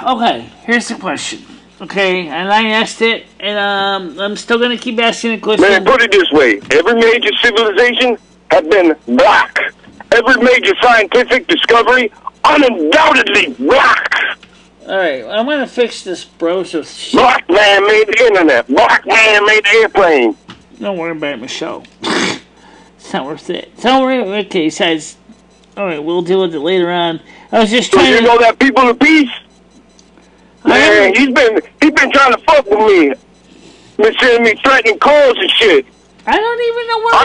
Okay, here's the question. Okay, and I asked it, and I'm still gonna keep asking the question. Man, put it this way: every major civilization has been black. Every major scientific discovery, undoubtedly black. Alright, I'm gonna fix this browser shit. Black man made the internet. Black man made the airplane. Don't worry about it, Michelle. It's not worth it. Don't worry. Okay, besides, alright, we'll deal with it later on. I was just trying to... You know that People of Peace? Man, he's been trying to fuck with me. Been sending me threatening calls and shit. I don't even know where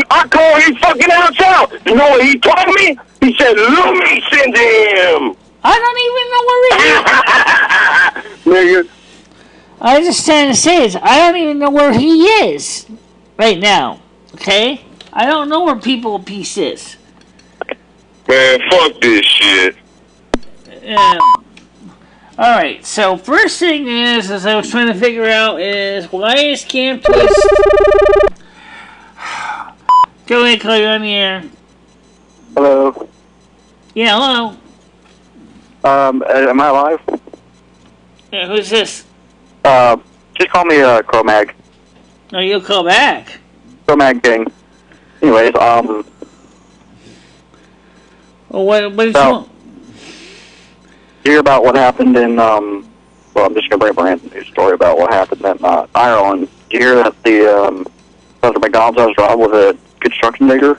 I call his fucking ass out. You know what he told me? He said, Lumi sent him. I don't even know where he is. Nigga. I was just trying to say is, I don't even know where he is right now. Okay? I don't know where People of Peace is. Man, fuck this shit. Alright, so first thing is, as I was trying to figure out, is why is Camp Twist... Go ahead, call you on the air. Hello. Yeah, hello. Am I live? Yeah, who's this? Just call me Cro-Mag. No, you'll call back. Cro-Mag King. Anyways, Well, what did you want? hear about what happened in, well, I'm just going to bring up a random news story about what happened in Ireland. Did you hear that the President McDonald's was robbed with a construction digger?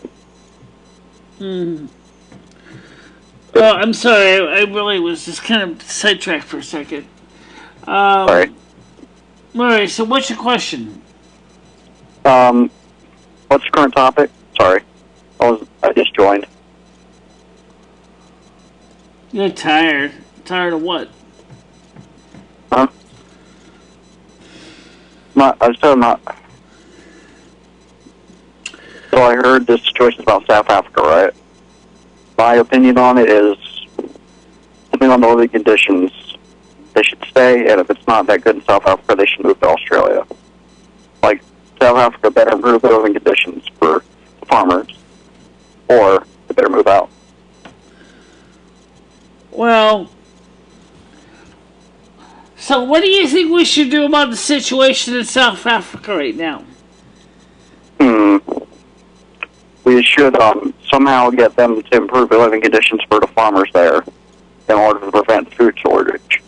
I'm sorry, I really was just kind of sidetracked for a second. Sorry. Alright, so what's your question? What's the current topic? Sorry. I just joined. You're tired. Tired of what? Huh? I said I'm not. So I heard this situation about South Africa, right? My opinion on it is, depending on the living conditions, they should stay, and if it's not that good in South Africa, they should move to Australia. Like, South Africa better improve the living conditions for farmers, or they better move out. Well, so what do you think we should do about the situation in South Africa right now? We should somehow get them to improve the living conditions for the farmers there in order to prevent food shortage.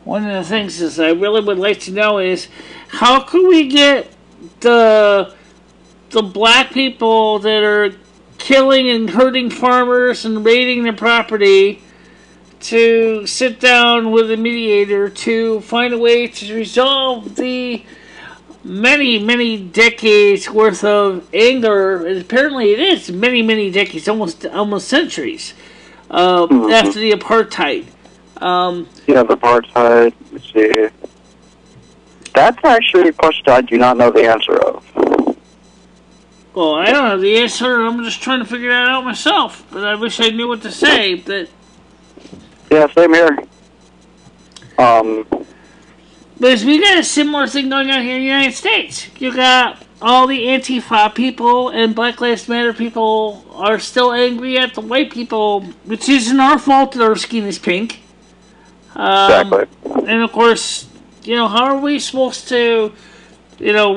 One of the things is I really would like to know is how can we get the black people that are killing and hurting farmers and raiding their property to sit down with a mediator to find a way to resolve the many decades worth of anger, and apparently it is many decades, almost centuries after the apartheid. Yeah, the apartheid. Let's see. That's actually a question I do not know the answer of. Well, I don't know the answer. I'm just trying to figure that out myself. But I wish I knew what to say. But yeah, same here. But we got a similar thing going on here in the United States. You got all the Antifa people and Black Lives Matter people are still angry at the white people, which isn't our fault that our skin is pink. Exactly. And of course, how are we supposed to, we all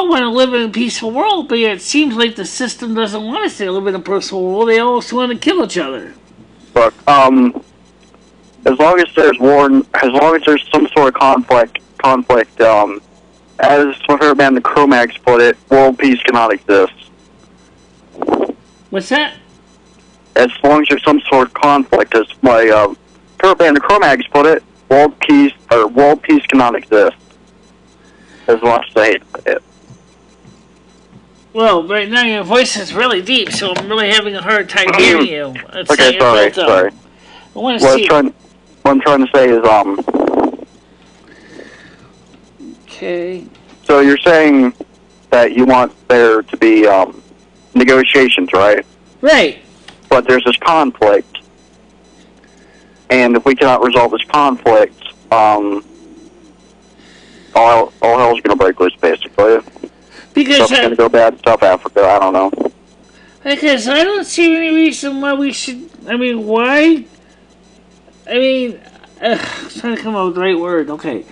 want to live in a peaceful world, but yet it seems like the system doesn't want us to live in a peaceful world. They always want to kill each other. Look, as long as there's war, as long as there's some sort of conflict, as my favorite band, the Cro-Mags, put it, world peace cannot exist. What's that? As long as there's some sort of conflict, as my favorite band, the Cro-Mags, put it, world peace cannot exist. As much as I hate it. Well, right now your voice is really deep, so I'm really having a hard time hearing you. Okay, sorry. I want to see. What I'm trying to say is, Okay. So you're saying that you want there to be negotiations, right? Right. But there's this conflict, and if we cannot resolve this conflict, all hell's going to break loose, basically. Because stuff's going to go bad in South Africa. I don't know. Because I don't see any reason why we should. Why? I'm trying to come up with the right word. Okay.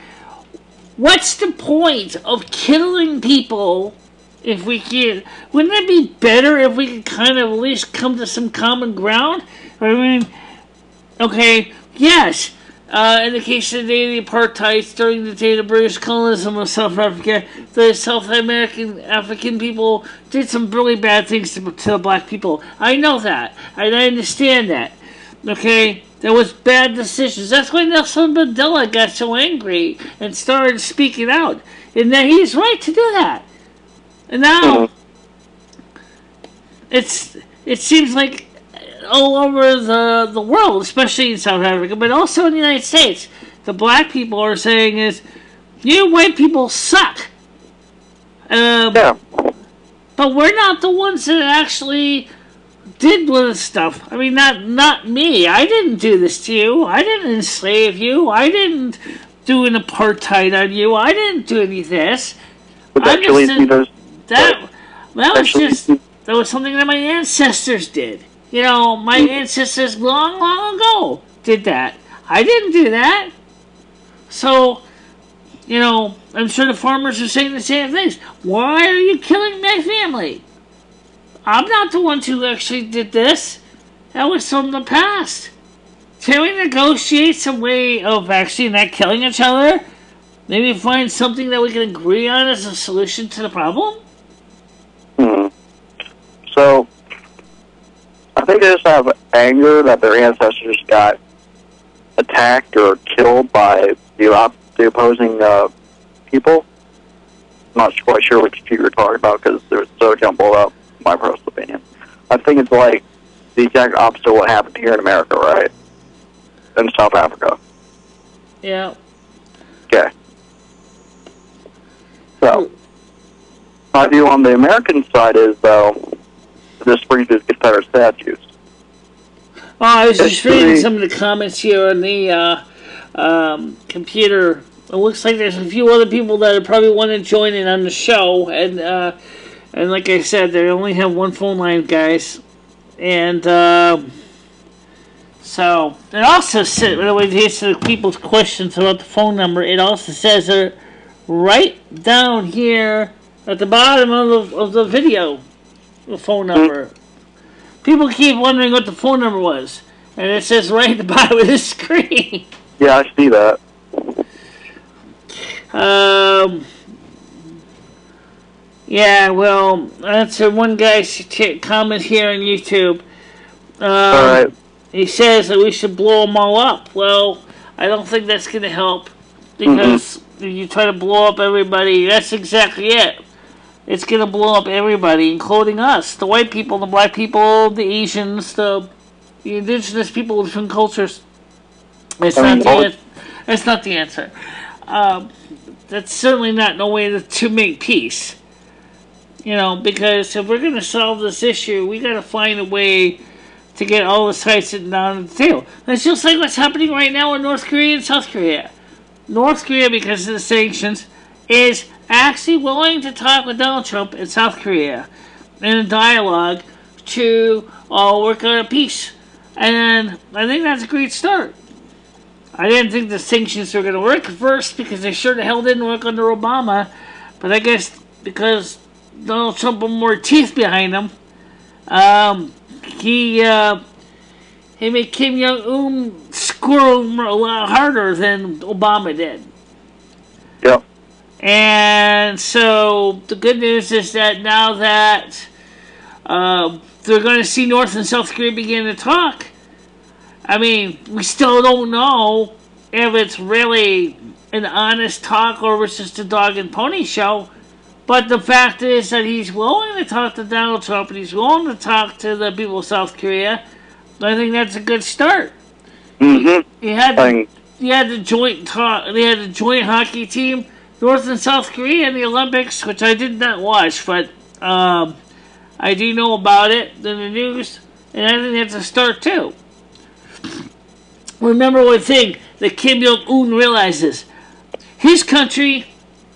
What's the point of killing people if we can't? Wouldn't it be better if we could kind of at least come to some common ground? Okay, yes. In the case of the day of the apartheid, during the day of the British colonialism of South Africa, the South African people did some really bad things to the black people. I know that. And I understand that. Okay? There was bad decisions. That's why Nelson Mandela got so angry and started speaking out. And that he's right to do that. And now, it seems like all over the world, especially in South Africa, but also in the United States, the black people are saying is, you white people suck. Yeah. But we're not the ones that actually did this stuff. Not me. I didn't do this to you. I didn't enslave you. I didn't do an apartheid on you. I didn't do any of this. That was something that my ancestors did. My ancestors long ago did that. I didn't do that. So, you know, I'm sure the farmers are saying the same things. Why are you killing my family? I'm not the one who actually did this. That was from the past. Can we negotiate some way of actually not killing each other? Maybe find something that we can agree on as a solution to the problem? So, I think they just have anger that their ancestors got attacked or killed by the opposing people. I'm not quite sure which few you're talking about because they're so jumbled up, in my personal opinion. I think it's like the exact opposite of what happened here in America, right? In South Africa. Yeah. Okay. So, my view on the American side is, though, this brings us Confederate statues. Oh, I was just reading some of the comments here on the computer. It looks like there's a few other people that probably want to join in on the show, and like I said, they only have one phone line, guys. And so it also says, when it answers people's questions about the phone number, it also says right down here at the bottom of the video, the phone number. People keep wondering what the phone number was, and it says right at the bottom of the screen. Yeah, I see that. Yeah, well, that's one guy's comment here on YouTube. Alright. He says that we should blow them all up. Well, I don't think that's going to help, because if you try to blow up everybody, that's exactly it. It's going to blow up everybody, including us, the white people, the black people, the Asians, the indigenous people of different cultures. That's not the answer. That's certainly not no way to make peace. You know, because if we're going to solve this issue, we got to find a way to get all the sides sitting down at the table. That's just like what's happening right now in North Korea and South Korea. North Korea, because of the sanctions, is actually willing to talk with Donald Trump in South Korea in a dialogue to work on a peace. And I think that's a great start. I didn't think the sanctions were going to work at first, because they sure the hell didn't work under Obama. But I guess because Donald Trump had more teeth behind him, he made Kim Jong-un squirm a lot harder than Obama did. Yep. And so the good news is that now that they're going to see North and South Korea begin to talk, I mean, we still don't know if it's really an honest talk or if it's just a dog and pony show. But the fact is that he's willing to talk to Donald Trump and he's willing to talk to the people of South Korea. I think that's a good start. He had the joint hockey team, North and South Korea in the Olympics, which I did not watch, but I do know about it in the news, and I think that's a start too. Remember one thing that Kim Jong-un realizes: his country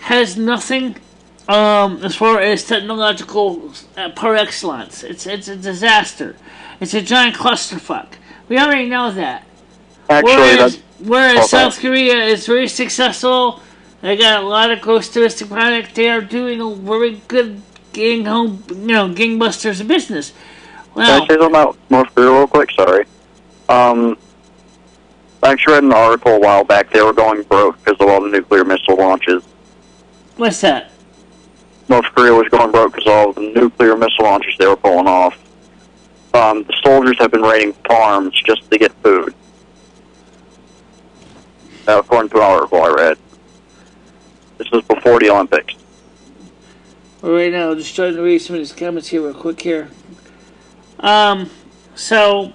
has nothing as far as technological par excellence. It's a disaster. It's a giant clusterfuck. We already know that. Actually, whereas South Korea is very successful. They got a lot of gross domestic product. They are doing a very good gangbusters of business. Well, can I say something about North Korea real quick? Sorry. I actually read an article a while back. They were going broke because of all the nuclear missile launches. What's that? North Korea was going broke because of all the nuclear missile launches they were pulling off. The soldiers have been raiding farms just to get food. According to an article I read. This was before the Olympics. Well, right now, just trying to read some of these comments here real quick here. Same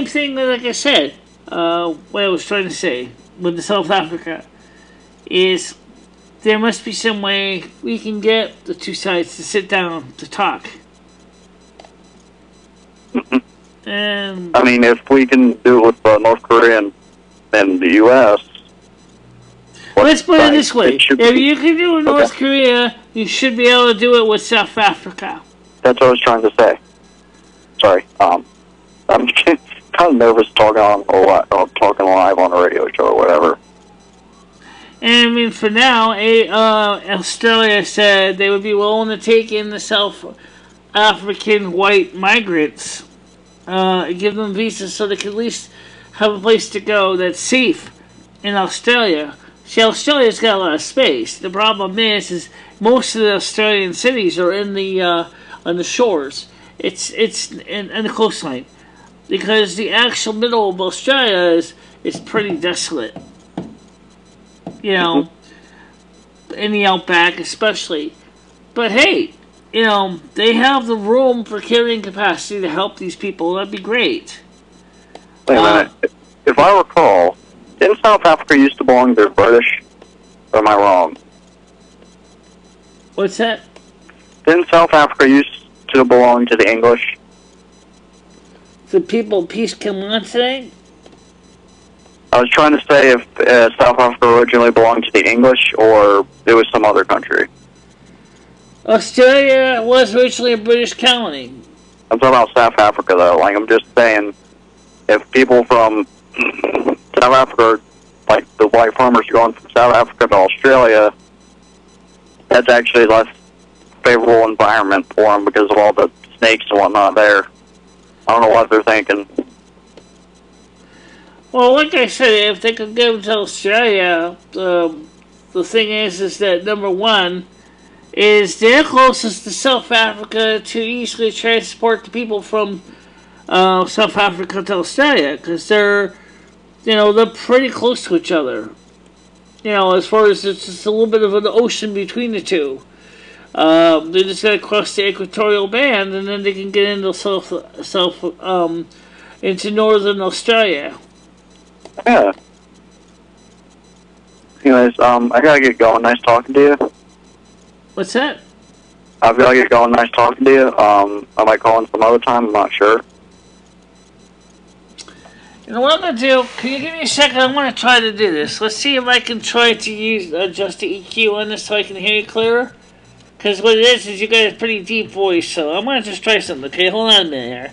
thing, like I said, what I was trying to say with the South Africa is there must be some way we can get the two sides to sit down to talk. And I mean, if we can do it with North Korea and the U.S. Let's put it this way. If you can do it with North Korea, you should be able to do it with South Africa. That's what I was trying to say. Sorry. I'm kind of nervous talking live on a radio show or whatever. And I mean, for now, Australia said they would be willing to take in the South African white migrants, give them visas so they can at least have a place to go that's safe in Australia. See, Australia's got a lot of space. The problem is most of the Australian cities are in the on the shores. It's in the coastline, because the actual middle of Australia is pretty desolate. You know, in the outback especially. But hey, you know, they have the room for carrying capacity to help these people. That'd be great. Wait a minute. If I recall, didn't South Africa used to belong to the British? Or am I wrong? What's that? Didn't South Africa used to belong to the English? The people peace come on today? I was trying to say if South Africa originally belonged to the English or it was some other country. Australia was originally a British colony. I'm talking about South Africa, though. Like, I'm just saying, if people from South Africa, like the white farmers going from South Africa to Australia, that's actually a less favorable environment for them because of all the snakes and whatnot there. I don't know what they're thinking. Well, like I said, if they could go to Australia, the thing is that number one is they're closest to South Africa to easily transport the people from South Africa to Australia, because they're pretty close to each other. You know, as far as it's just a little bit of an ocean between the two. They just gotta cross the equatorial band, and then they can get into into northern Australia. Yeah. Anyways, I gotta get going. Nice talking to you. What's that? I've gotta get going. Nice talking to you. I might call in some other time. I'm not sure. You know what I'm gonna do? Can you give me a second? I want to try to do this. Let's see if I can try to adjust the EQ on this so I can hear you clearer. Because what it is you got a pretty deep voice, so I'm gonna just try something. Okay, hold on a minute here.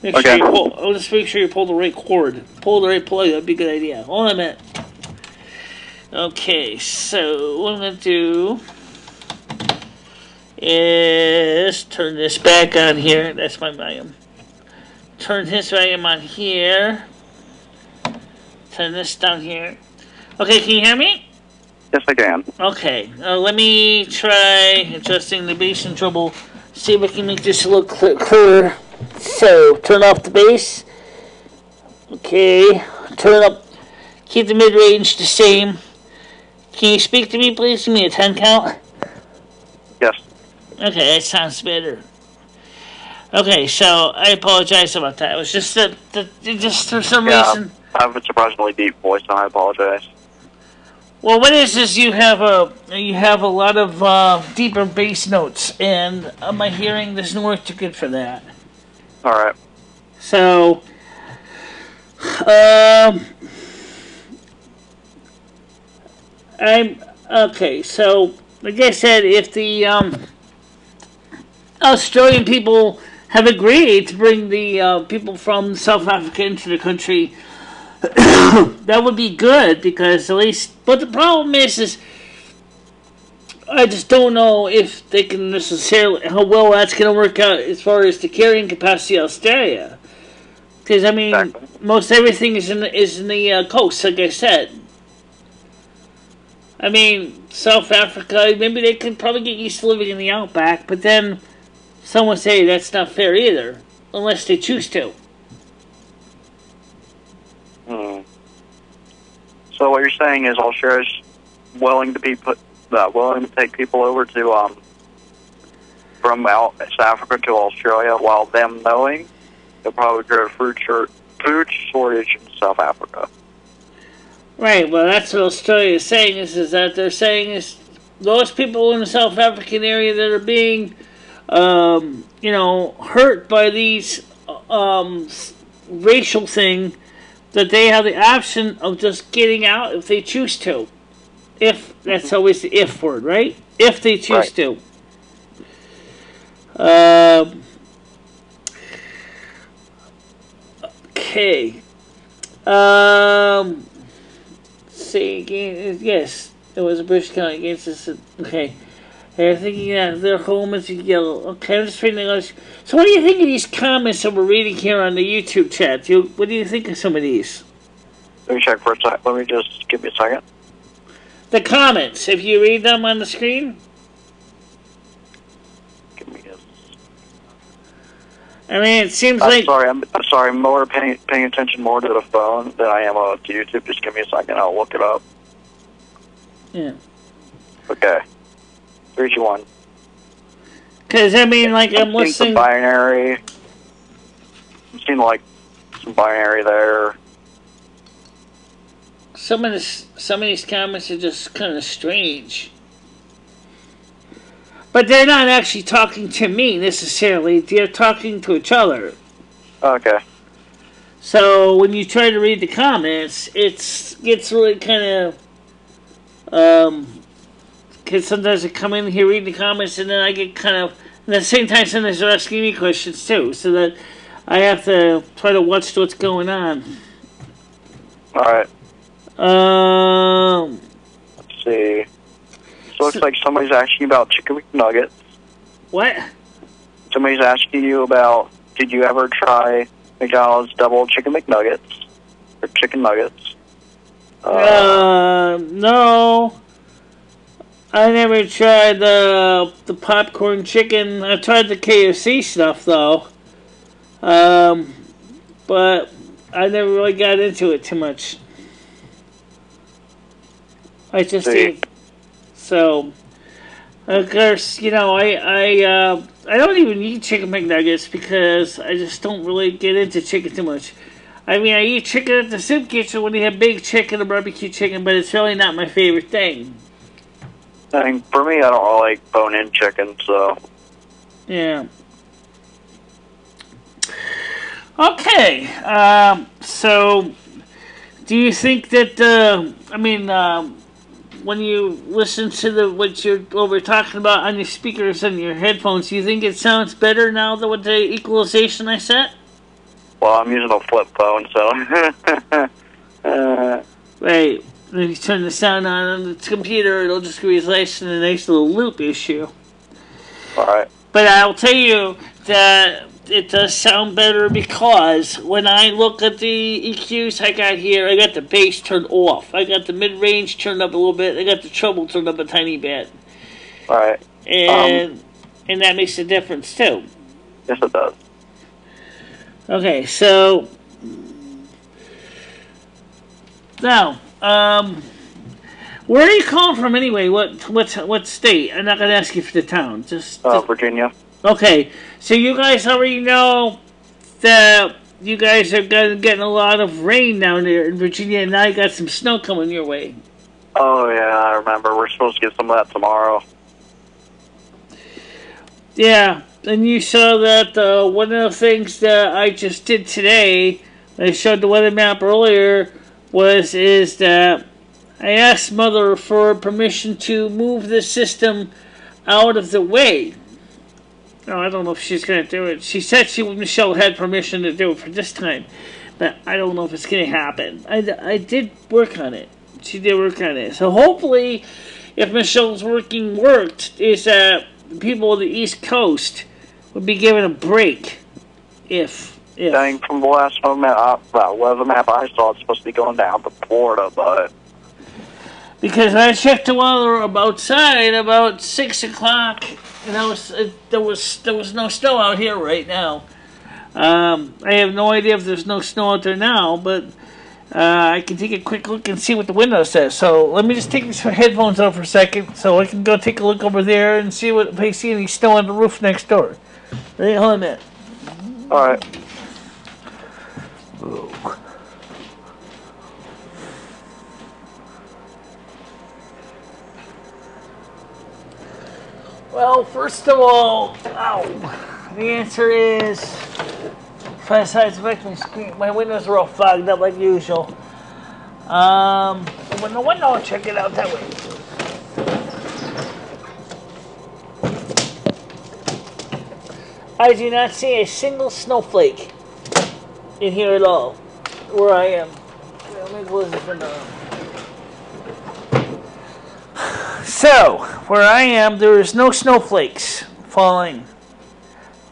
I'll just make sure you pull the right cord. Pull the right plug. That'd be a good idea. Hold on a minute. Okay, so what I'm gonna do is turn this back on here. That's my volume. Turn this volume on here. Turn this down here. Okay, can you hear me? Yes, I can. Okay, let me try adjusting the bass and treble. See if I can make this a little clearer. So, turn off the bass. Okay, turn up. Keep the mid-range the same. Can you speak to me, please? Give me a 10 count. Yes. Okay, that sounds better. Okay, so I apologize about that. It was just that just for some reason. I have a surprisingly deep voice, and I apologize. Well, what is you have a lot of deeper bass notes, and my hearing doesn't work too good for that. All right. So, I'm okay. So, like I said, if the Australian people have agreed to bring the people from South Africa into the country, that would be good, because at least. But the problem is I just don't know if they can necessarily how well that's going to work out as far as the carrying capacity of Australia. Because I mean, exactly. Most everything is in the coast, like I said. I mean, South Africa, maybe they could probably get used to living in the outback, but then some would say that's not fair either, unless they choose to. So what you're saying is Australia's willing to take people over to from South Africa to Australia, while them knowing they'll probably grow food shortage in South Africa. Right. Well, that's what Australia is saying. Is that they're saying is those people in the South African area that are being, hurt by these racial thing, that they have the option of just getting out if they choose to. If that's always the if word, right? If they choose to. Okay. See again. Yes. It was a British count against us. Okay. They're thinking that their home is yellow. Okay, I'm just reading English. So what do you think of these comments that we're reading here on the YouTube chat? What do you think of some of these? Let me check for a sec. Let me just give me a second. The comments, if you read them on the screen. Give me a... I mean, it seems I'm like... sorry, I'm sorry. I'm more paying attention more to the phone than I am to YouTube. Just give me a second. I'll look it up. Yeah. Okay. 3, 2, 1. Because, I mean, like, I'm listening... Some binary. I'm seeing, like, some binary there. Some of these comments are just kind of strange. But they're not actually talking to me, necessarily. They're talking to each other. Okay. So, when you try to read the comments, it gets really kind of... Because sometimes I come in here, read the comments, and then I get kind of... And at the same time, sometimes they're asking me questions, too. So that I have to try to watch what's going on. Alright. Let's see. So it looks like somebody's asking you about chicken McNuggets. What? Somebody's asking you about, did you ever try McDonald's double chicken McNuggets? Or chicken nuggets? No. I never tried the popcorn chicken. I tried the KFC stuff, though. But I never really got into it too much. I just did. So, of course, you know, I don't even eat chicken McNuggets because I just don't really get into chicken too much. I mean, I eat chicken at the soup kitchen when they have baked chicken or barbecue chicken, but it's really not my favorite thing. I mean, for me, I don't really like bone-in chicken, so... Yeah. Okay, so, do you think that, when you listen to what we're talking about on your speakers and your headphones, do you think it sounds better now than with the equalization I set? Well, I'm using a flip phone, so... Right. When you turn the sound on the computer, it'll just result in a nice little loop issue. Alright. But I'll tell you that it does sound better because when I look at the EQs I got here, I got the bass turned off. I got the mid-range turned up a little bit. I got the treble turned up a tiny bit. Alright. And that makes a difference, too. Yes, it does. Okay, so... Now... where are you calling from anyway? What state? I'm not going to ask you for the town. Just Virginia. Okay, so you guys already know that you guys are getting a lot of rain down there in Virginia, and now you got some snow coming your way. Oh, yeah, I remember. We're supposed to get some of that tomorrow. Yeah, and you saw that one of the things that I just did today, I showed the weather map earlier, is that I asked Mother for permission to move the system out of the way. No, I don't know if she's going to do it. She said Michelle had permission to do it for this time, but I don't know if it's going to happen. I did work on it. She did work on it. So hopefully, if Michelle's worked, is that people on the East Coast would be given a break. If. I think from the last weather map I saw, it's supposed to be going down to Florida, but... Because I checked the weather outside about 6 o'clock, and there was no snow out here right now. I have no idea if there's no snow out there now, but I can take a quick look and see what the window says. So let me just take these headphones out for a second, so I can go take a look over there and see if I see any snow on the roof next door. Ready? Hold on a minute. All right. Oh. Well, first of all, the answer is, besides my screen, my windows are all fogged up like usual. When the window, I'll check it out that way. I do not see a single snowflake in here at all, where I am. Let me close this window. So, where I am, there is no snowflakes falling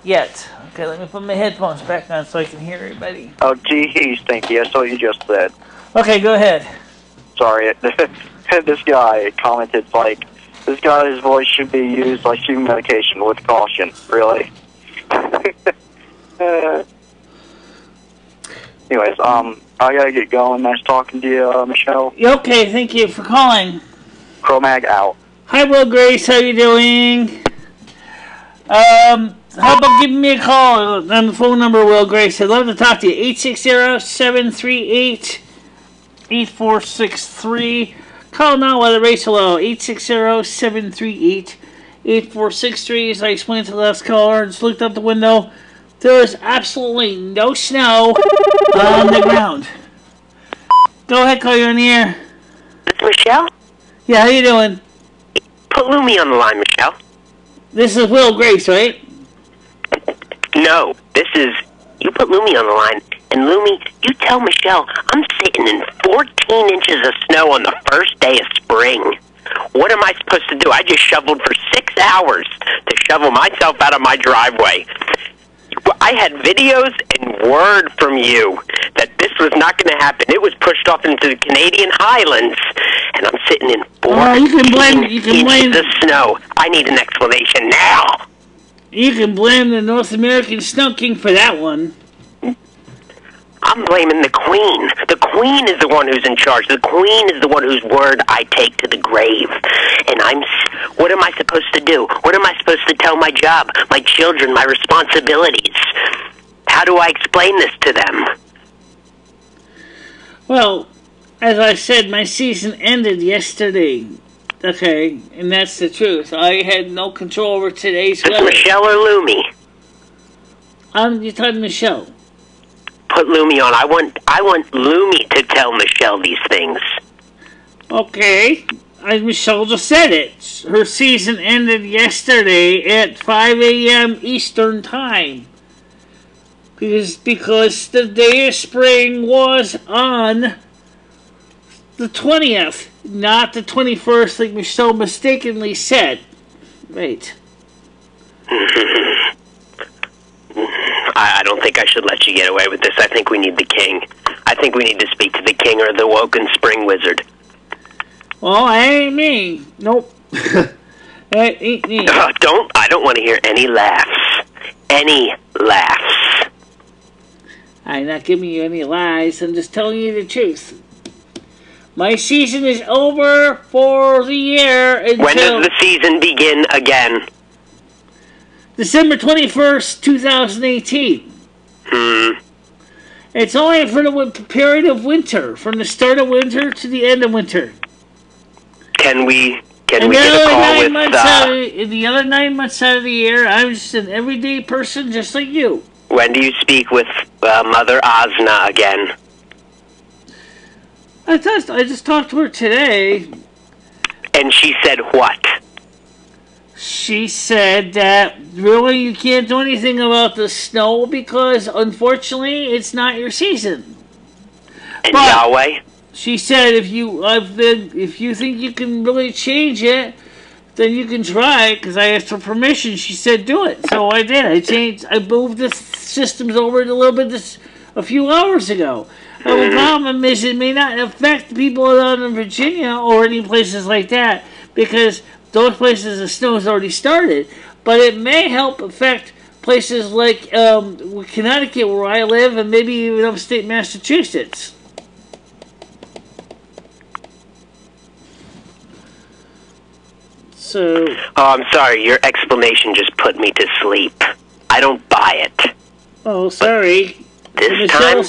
yet. Okay, let me put my headphones back on so I can hear everybody. Oh, geez, thank you. That's what you just said. Okay, go ahead. Sorry, this guy commented like, this guy's voice should be used like human medication with caution. Really. Anyways, I gotta get going. Nice talking to you, Michelle. Okay, thank you for calling. Chromag out. Hi, Will Grace. How you doing? How about giving me a call on the phone number, Will Grace? I'd love to talk to you. 860-738-8463. Call now while the race hello. 860-738-8463. As I explained to the last caller, just looked out the window. There is absolutely no snow on the ground. Go ahead, call you on the air. It's Michelle? Yeah, how you doing? Put Lumi on the line, Michelle. This is Will Grace, right? No, this is... You put Lumi on the line, and Lumi, you tell Michelle I'm sitting in 14 inches of snow on the first day of spring. What am I supposed to do? I just shoveled for 6 hours to shovel myself out of my driveway. I had videos and word from you that this was not going to happen. It was pushed off into the Canadian Highlands, and I'm sitting in 14 inches of snow. I need an explanation now. You can blame the North American Snow King for that one. I'm blaming the Queen. The Queen is the one who's in charge. The Queen is the one whose word I take to the grave. And what am I supposed to do? What am I supposed to tell my job, my children, my responsibilities? How do I explain this to them? Well, as I said, my season ended yesterday. Okay, and that's the truth. I had no control over today's weather. Michelle or Lumi? You're talking Michelle. Put Lumi on. I want Lumi to tell Michelle these things. Okay, Michelle just said it. Her season ended yesterday at 5 a.m. Eastern Time. Because the day of spring was on the 20th, not the 21st like Michelle mistakenly said. Right. I don't think I should let you get away with this. I think we need the king. I think we need to speak to the king or the woken spring wizard. Well, that ain't me. Nope. That ain't me. I don't want to hear any laughs. Any laughs. I'm not giving you any lies. I'm just telling you the truth. My season is over for the year until... When does the season begin again? December 21st, 2018. It's only for the period of winter, from the start of winter to the end of winter. Can we get a call with... the other 9 months out of the year, I'm just an everyday person just like you. When do you speak with Mother Ozna again? I just talked to her today. And she said what? She said that really you can't do anything about the snow because unfortunately it's not your season. And but Yahweh? She said if you think you can really change it, then you can try. Because I asked her permission, she said do it. So I did. I moved the systems over a little bit a few hours ago. The problem is it may not affect people out in Virginia or any places like that because those places the snow has already started. But it may help affect places like Connecticut where I live and maybe even upstate Massachusetts. So... Oh, I'm sorry. Your explanation just put me to sleep. I don't buy it. Oh, sorry. This time,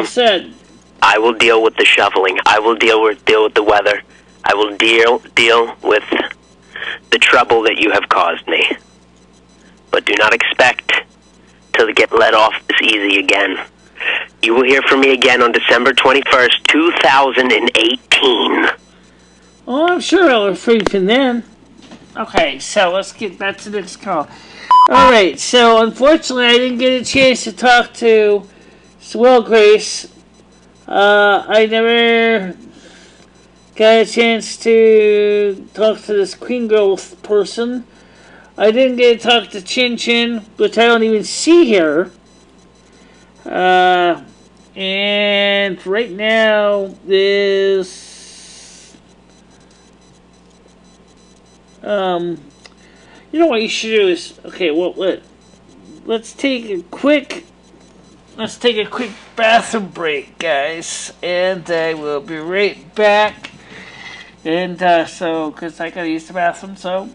said. I will deal with the shoveling. I will deal with the weather. I will deal with the trouble that you have caused me. But do not expect to get let off this easy again. You will hear from me again on December 21st, 2018. Oh, I'm sure I'll refrain from then. Okay, so let's get back to the next call. Alright, so unfortunately I didn't get a chance to talk to Will Grace. I never got a chance to talk to this Queen Girl person. I didn't get to talk to Chin Chin, which I don't even see here. And right now is you know what you should do is, okay, well, let's take a quick bathroom break, guys, and I will be right back. And so, because I gotta use the bathroom, so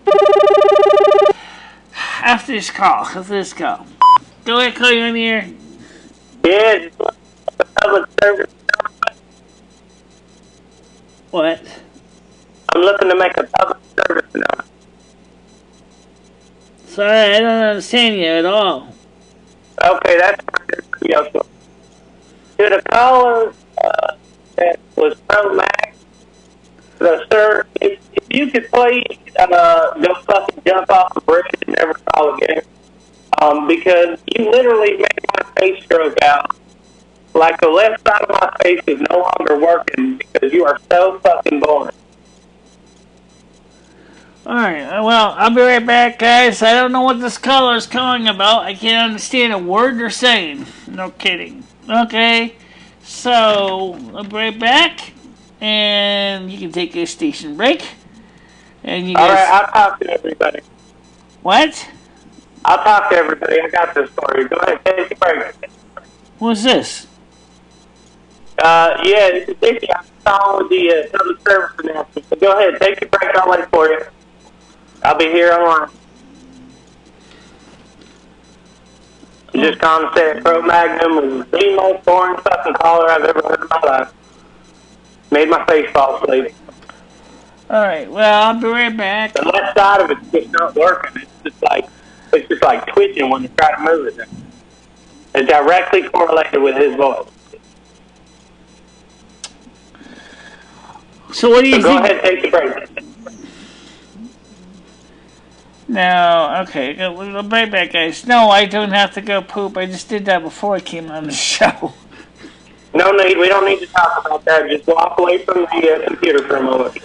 after this call, go ahead, call you in here. Yeah, public service. What? I'm looking to make a public service announcement. Sorry, I don't understand you at all. Okay, that's to the caller that was pro-Mac, sir, if you could please go fucking jump off the bridge and never call again. Because you literally made my face stroke out. Like the left side of my face is no longer working because you are so fucking boring. Alright, well, I'll be right back, guys. I don't know what this caller is calling about. I can't understand a word they're saying. No kidding. Okay, so I'll be right back, and you can take a station break. And you guys... Alright, I'll talk to everybody. What? I'll talk to everybody. I got this for you. Go ahead, take a break. What's this? Yeah, this is Dickie. I'm calling with the public service announcement. So go ahead, take your break. I'll wait for you. I'll be here online. Just calling to say Pro Magnum was the most boring fucking caller I've ever heard in my life. Made my face fall asleep. Alright, well, I'll be right back. The left side of it's just not working. It's just like twitching when you try to move it. It's directly correlated with his voice. So what do you think? Go ahead and take the break. No, okay, we'll be right back, guys. No, I don't have to go poop. I just did that before I came on the show. No need. We don't need to talk about that. Just walk away from the computer for a moment.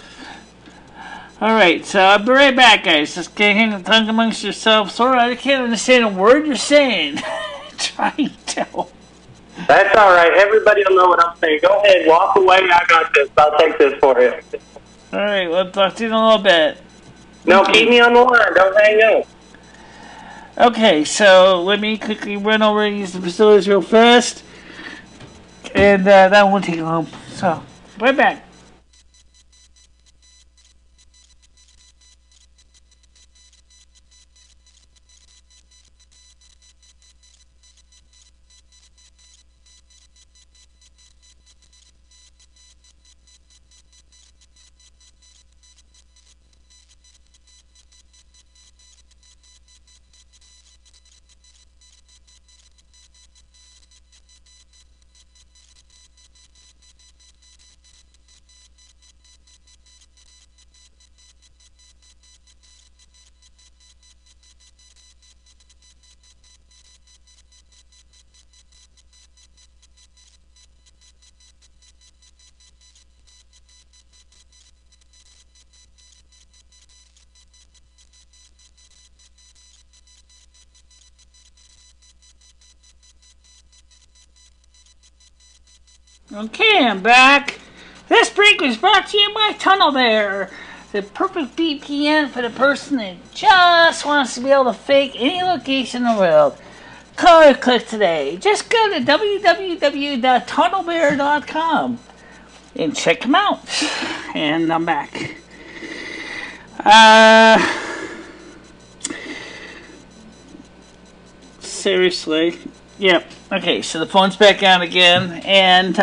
Alright, so I'll be right back, guys. Just get hang tongue amongst yourselves. Sorry, I can't understand a word you're saying. Trying to. That's alright. Everybody will know what I'm saying. Go ahead, walk away. I got this. I'll take this for you. Alright, we'll talk to you in a little bit. No, keep me on the line. Don't hang up. Okay, so let me quickly run over and use the facilities real fast. And that won't take long. So, right back. Okay, I'm back. This break was brought to you by Tunnel Bear, the perfect VPN for the person that just wants to be able to fake any location in the world. Call or click today. Just go to www.tunnelbear.com and check them out. And I'm back. Seriously. Yep. Okay, so the phone's back on again, and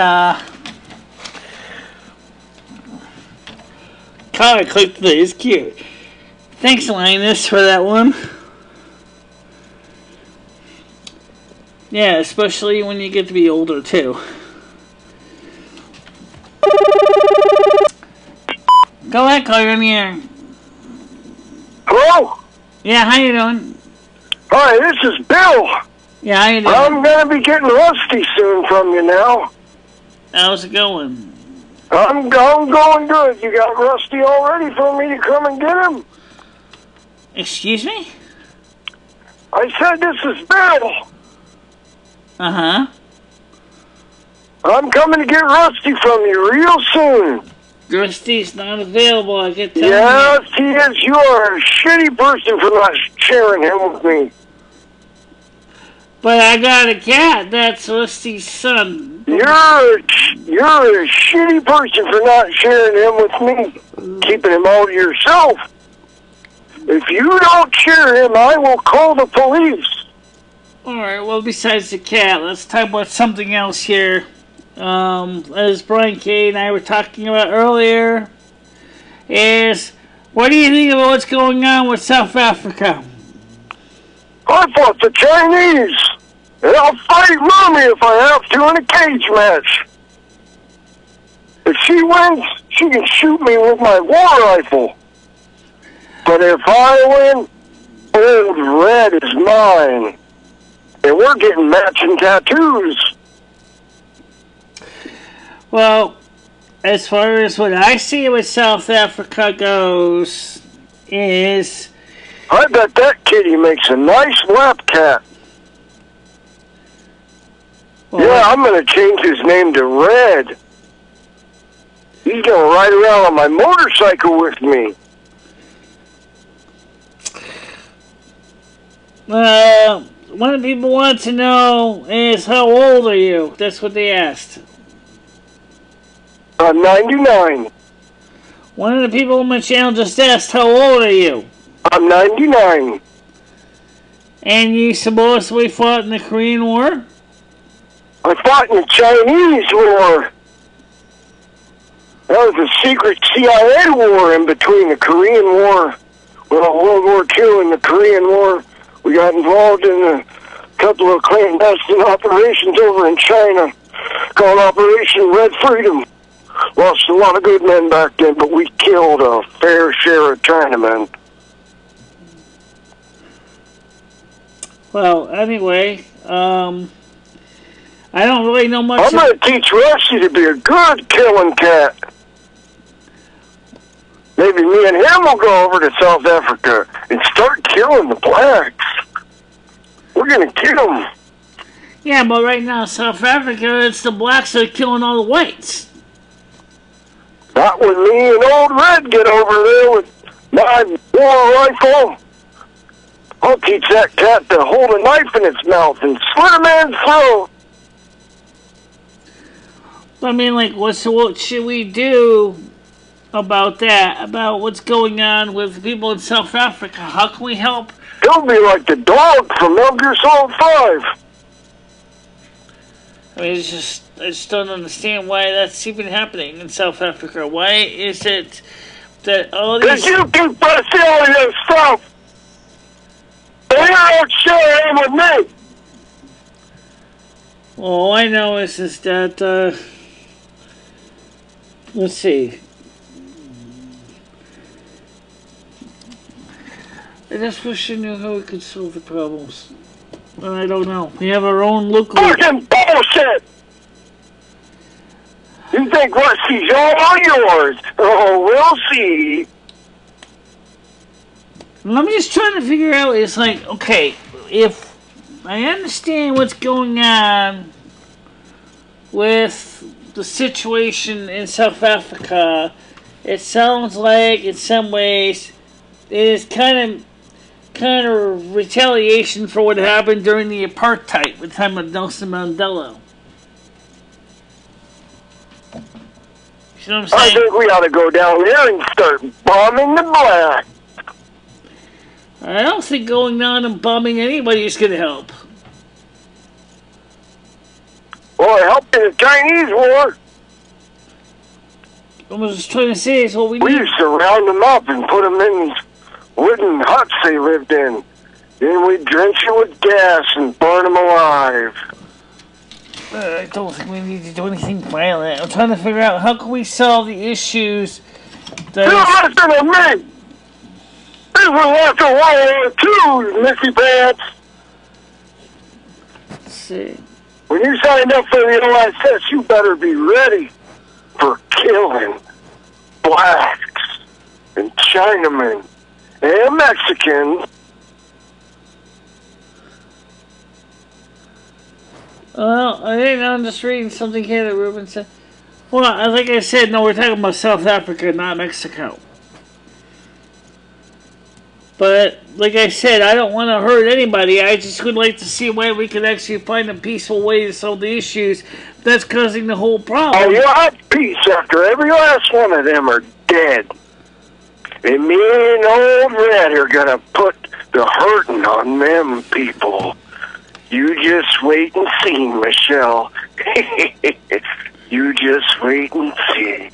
color clip today is cute. Thanks, Linus, for that one. Yeah, especially when you get to be older too. Go ahead, call in here. Hello? Yeah, how you doing? Hi, this is Bill. Yeah, how you doing? I'm going to be getting rusty soon from you now. How's it going? I'm going good. You got Rusty all ready for me to come and get him? Excuse me? I said this is Battle. Uh-huh. I'm coming to get Rusty from you real soon. Rusty's not available, I get telling Yes, he is. You are a shitty person for not sharing him with me. But I got a cat. That's Rusty's son. You're a shitty person for not sharing him with me. Keeping him all to yourself. If you don't share him, I will call the police. Alright, well, besides the cat, let's talk about something else here. As Brian K. and I were talking about earlier, is what do you think about what's going on with South Africa? I fought the Chinese, and I'll fight Lumi if I have to in a cage match. If she wins, she can shoot me with my war rifle. But if I win, Old Red is mine. And we're getting matching tattoos. Well, as far as what I see with South Africa goes, is... I bet that kitty makes a nice lap cat. Well, yeah, I'm going to change his name to Red. He's going to ride around on my motorcycle with me. One of the people want to know is how old are you? That's what they asked. I'm 99. One of the people on my channel just asked how old are you? I'm 99. And you supposedly fought in the Korean War? I fought in the Chinese War. That was a secret CIA war in between the Korean War. Well, World War II and the Korean War. We got involved in a couple of clandestine operations over in China called Operation Red Freedom. Lost a lot of good men back then, but we killed a fair share of Chinamen. Well, anyway, I don't really know much. I'm going to teach Rusty to be a good killing cat. Maybe me and him will go over to South Africa and start killing the blacks. We're going to kill them. Yeah, but right now, South Africa, it's the blacks that are killing all the whites. Not when me and Old Red get over there with my war rifle. I'll teach that cat to hold a knife in its mouth and slit a man's throat. I mean, like, what should we do about that? About what's going on with people in South Africa? How can we help? He'll be like the dog from Metal Gear Solid 5. I mean, I just don't understand why that's even happening in South Africa. Why is it that all these... Because you keep pressing all your stuff. They don't share it with me. Well, all I know is that, let's see. I just wish I knew how we could solve the problems. But I don't know. We have our own local... Fucking bullshit! You think Rusty's all yours? Oh, we'll see. I'm just trying to figure out, it's like, okay, if I understand what's going on with the situation in South Africa, it sounds like, in some ways, it is kind of retaliation for what happened during the apartheid, the time of Nelson Mandela. You know what I'm saying? I think we ought to go down there and start bombing the black. I don't think going down and bombing anybody is going to help. Well, it helped in the Chinese war. I was just trying to say is what we We need. used to round them up and put them in wooden huts they lived in. Then we'd drench it with gas and burn them alive. I don't think we need to do anything violent. I'm trying to figure out how can we solve the issues that... You listen to me! This was after World War II, Missy Pants! Let's see. When you signed up for the OSS, you better be ready. for killing blacks and Chinamen and Mexicans. Well, I think I'm just reading something here that Ruben said. Well, like I said, no, we're talking about South Africa, not Mexico. But, like I said, I don't want to hurt anybody. I just would like to see a way we can actually find a peaceful way to solve the issues that's causing the whole problem. Oh, you'll have peace after every last one of them are dead. And me and old Red are going to put the hurting on them people. You just wait and see, Michelle. You just wait and see.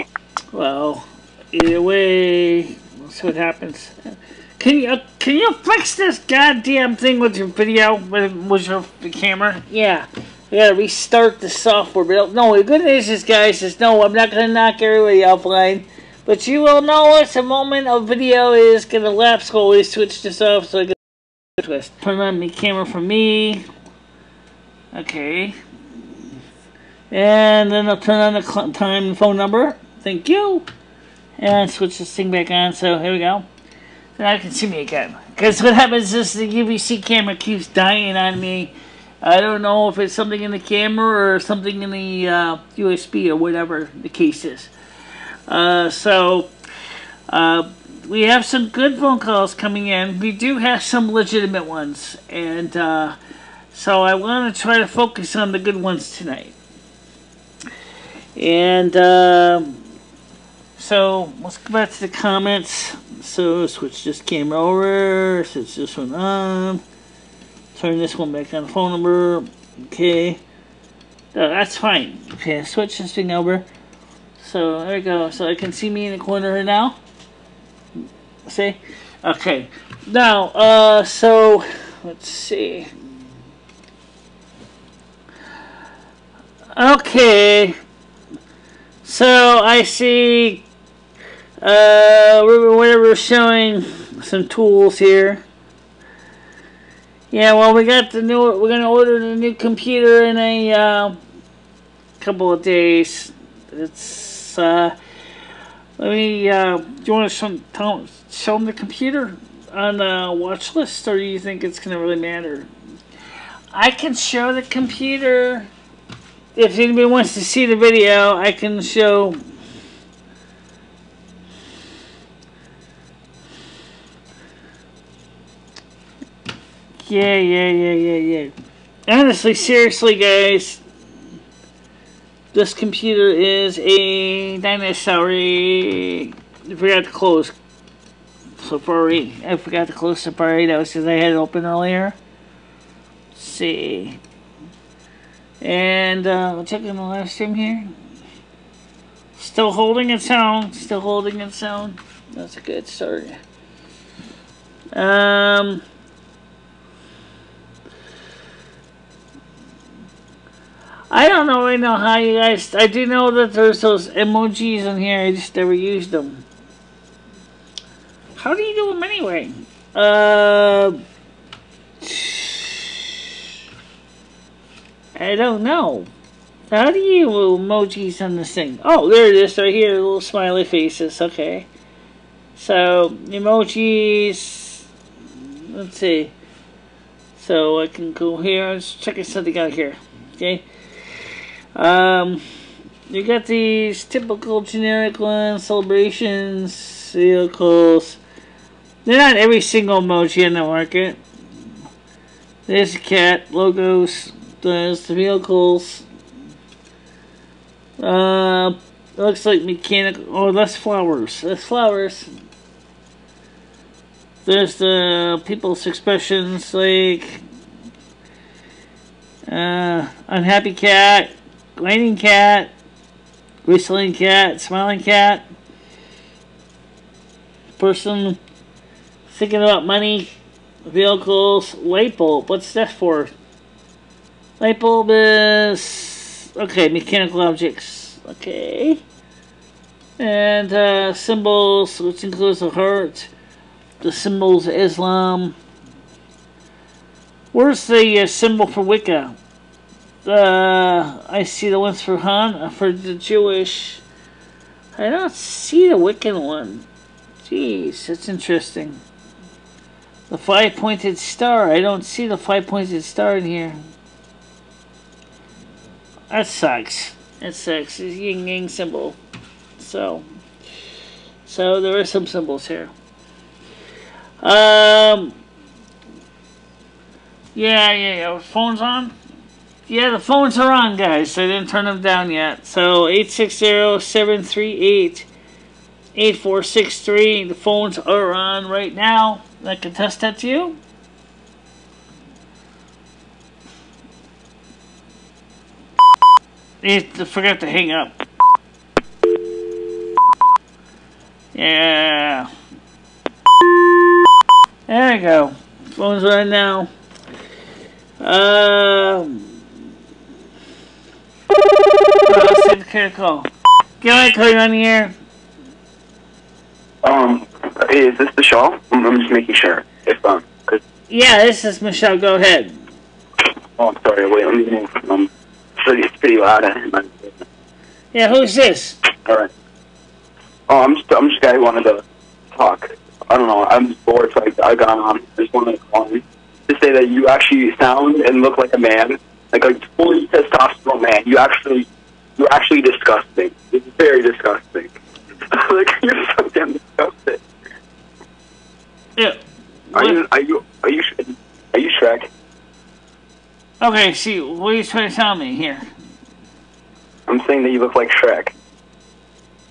Well, either way, that's what happens. Can you fix this goddamn thing with your video, with your camera? Yeah. I gotta restart the software. But no, the good news is, guys, is no, I'm not gonna knock everybody offline. But you will know at the moment a video is gonna lapse. So always switch this off so I can twist. Turn on the camera for me. Okay. And then I'll turn on the time and phone number. Thank you. And switch this thing back on. So here we go. Now you can see me again. Because what happens is the UVC camera keeps dying on me. I don't know if it's something in the camera or something in the USB or whatever the case is. We have some good phone calls coming in. We do have some legitimate ones. And so I want to try to focus on the good ones tonight. And so let's go back to the comments. So switch this camera over, switch this one on, turn this one back on the phone number. Okay, that's fine. Okay, switch this thing over. So there we go. So I can see me in the corner here now. See? Okay. Now, so let's see. Okay. So I see. We're showing some tools here. Yeah, well, we got the new. We're gonna order the new computer in a couple of days. It's let me. Do you want to show them the computer on the watch list, or do you think it's gonna really matter? I can show the computer. If anybody wants to see the video, I can show. Yeah. Honestly, seriously, guys, this computer is a dinosaur. I forgot to close Safari. That was because I had it open earlier. Let's see. And checking the live stream here. Still holding its own. That's a good start. I don't really know how you guys. I do know that there's those emojis in here. I just never used them. How do you do them anyway? I don't know. How do you do emojis on this thing? Oh, there it is right here. Little smiley faces. Okay. So, emojis. Let's see. So, I can go here. Let's check something out here. Okay. You got these typical generic ones, celebrations, vehicles. They're not every single emoji in the market. There's a cat, logos, there's the vehicles. Looks like mechanical. Oh, that's flowers. There's the people's expressions like unhappy cat, raining cat, whistling cat, smiling cat, person thinking about money, vehicles, light bulb. What's that for? Light bulb is okay. Mechanical objects. Okay. And symbols, which includes the heart, the symbols of Islam. Where's the symbol for Wicca? I see the ones for Han, for the Jewish. I don't see the Wiccan one. Jeez, that's interesting. The 5-pointed star. I don't see the 5-pointed star in here. That sucks. That sucks. It's a yin-yang symbol. So there are some symbols here. Yeah. Phones on? Yeah, the phones are on, guys. I didn't turn them down yet. So 860-738-8463. The phones are on right now. I can test that to you. I forgot to hang up. Yeah. There we go. Phone's on now. Let's take the call. Go ahead, call you on the air. Is this the show? I'm just making sure. If cause yeah, this is Michelle. Go ahead. Oh, I'm sorry. Wait, let me move. It's pretty loud. Yeah, who's this? All right. Oh, I'm just a guy who wanted to talk. I don't know. I'm just bored, so I got on. I just wanted to call you to say that you actually sound and look like a man, like a fully testosterone man. You're actually disgusting. It's very disgusting. Like you're so damn disgusting. Yeah. Are you Shrek? Okay, see, what are you trying to tell me here? I'm saying that you look like Shrek.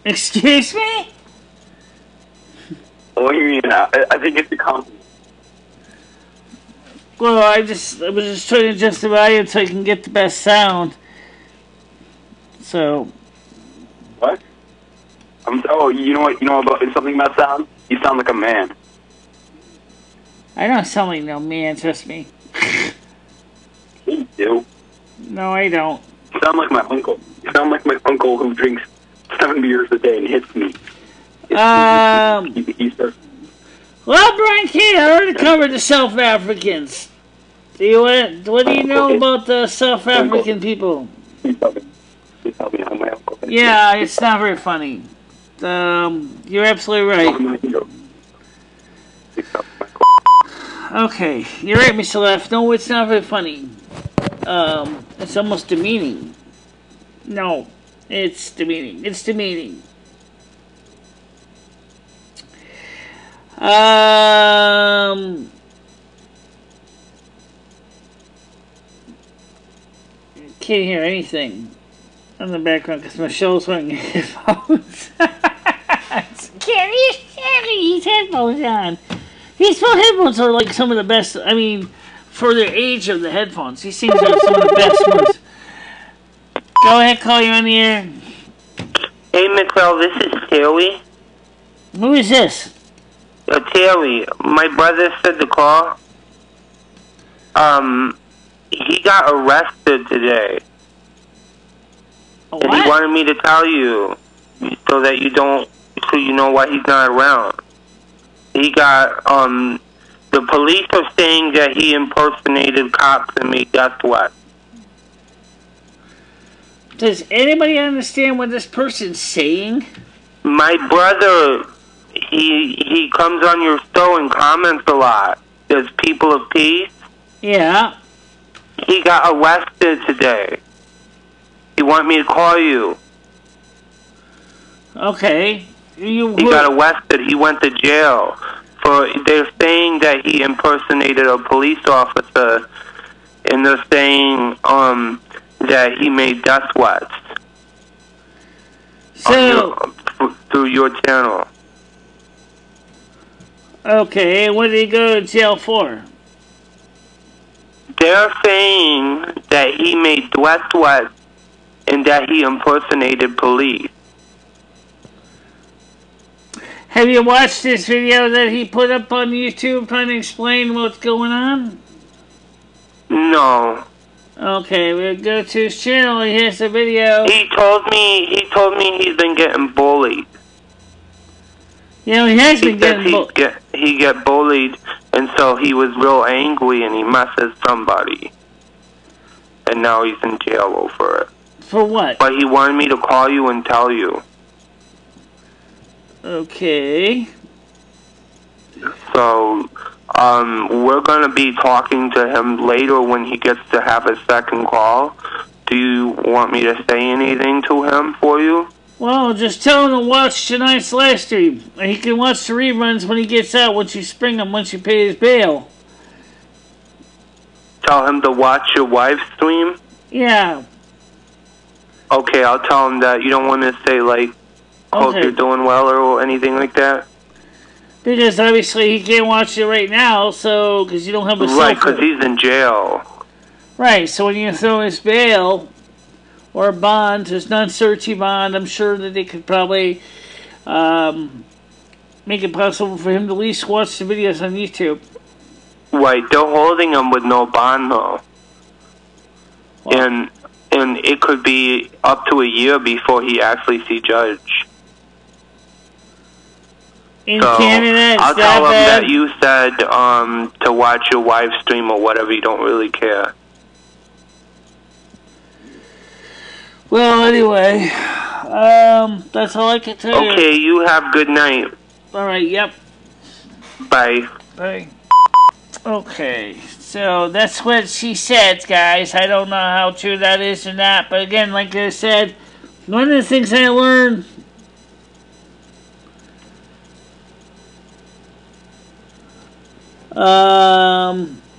Excuse me? What do you mean? I think it's a compliment. Well, I was just trying to adjust the volume so I can get the best sound. So. What? You know about something about sound? You sound like a man. I don't sound like no man, trust me. You do. No, I don't. You sound like my uncle. You sound like my uncle who drinks 7 beers a day and hits me. Well, Brian Kane, I already covered the South Africans. What do you know about the South African people? Yeah, it's not very funny. You're absolutely right. Okay, you're right, Mr. Left. No, it's not very funny. It's almost demeaning. No, it's demeaning. It's demeaning. Can't hear anything in the background because Michelle's wearing headphones. Can't hear these headphones on. These phone headphones are like some of the best. I mean, for the age of the headphones, these things are some of the best ones. Go ahead, call you on the air. Hey, Michelle, this is Terry. Who is this? Terry, my brother said to call. He got arrested today. What? And he wanted me to tell you so that you know why he's not around. He got, the police are saying that he impersonated cops and made death threats. Does anybody understand what this person's saying? My brother, he comes on your show and comments a lot. There's People of Peace. Yeah. He got arrested today. He wanted me to call you. Okay. He got arrested. He went to jail. They're saying that he impersonated a police officer, and they're saying that he made death threats. So through your channel. Okay, what did he go to jail for? They're saying that he made death threats and that he impersonated police. Have you watched this video that he put up on YouTube trying to explain what's going on? No. Okay, we'll go to his channel. Here's the video. He told me he's been getting bullied. You know, he has been getting bullied. He got bullied, and so he was real angry, and he messaged somebody. And now he's in jail over it. For what? But he wanted me to call you and tell you. Okay. So, we're going to be talking to him later when he gets to have a second call. Do you want me to say anything to him for you? Well, just tell him to watch tonight's live stream. He can watch the reruns when he gets out, once you spring him, once you pay his bail. Tell him to watch your wife's stream? Yeah. Okay, I'll tell him that. You don't want to say, like, hope you're doing well or anything like that? Because obviously he can't watch it right now, so, because you don't have a cell phone. Right, because he's in jail. Right, so when you throw his bail or a bond, his non-searchy bond, I'm sure that they could probably make it possible for him to at least watch the videos on YouTube. Right, they're holding him with no bond, though. Wow. And it could be up to a year before he actually sees judge. In so Canada, it's I'll tell him bad. that you said to watch your wife's stream or whatever. You don't really care. Well, anyway, that's all I can tell you. Okay, you have good night. All right, yep. Bye. Bye. Okay, so that's what she said, guys. I don't know how true that is or not, but again, like I said, one of the things I learned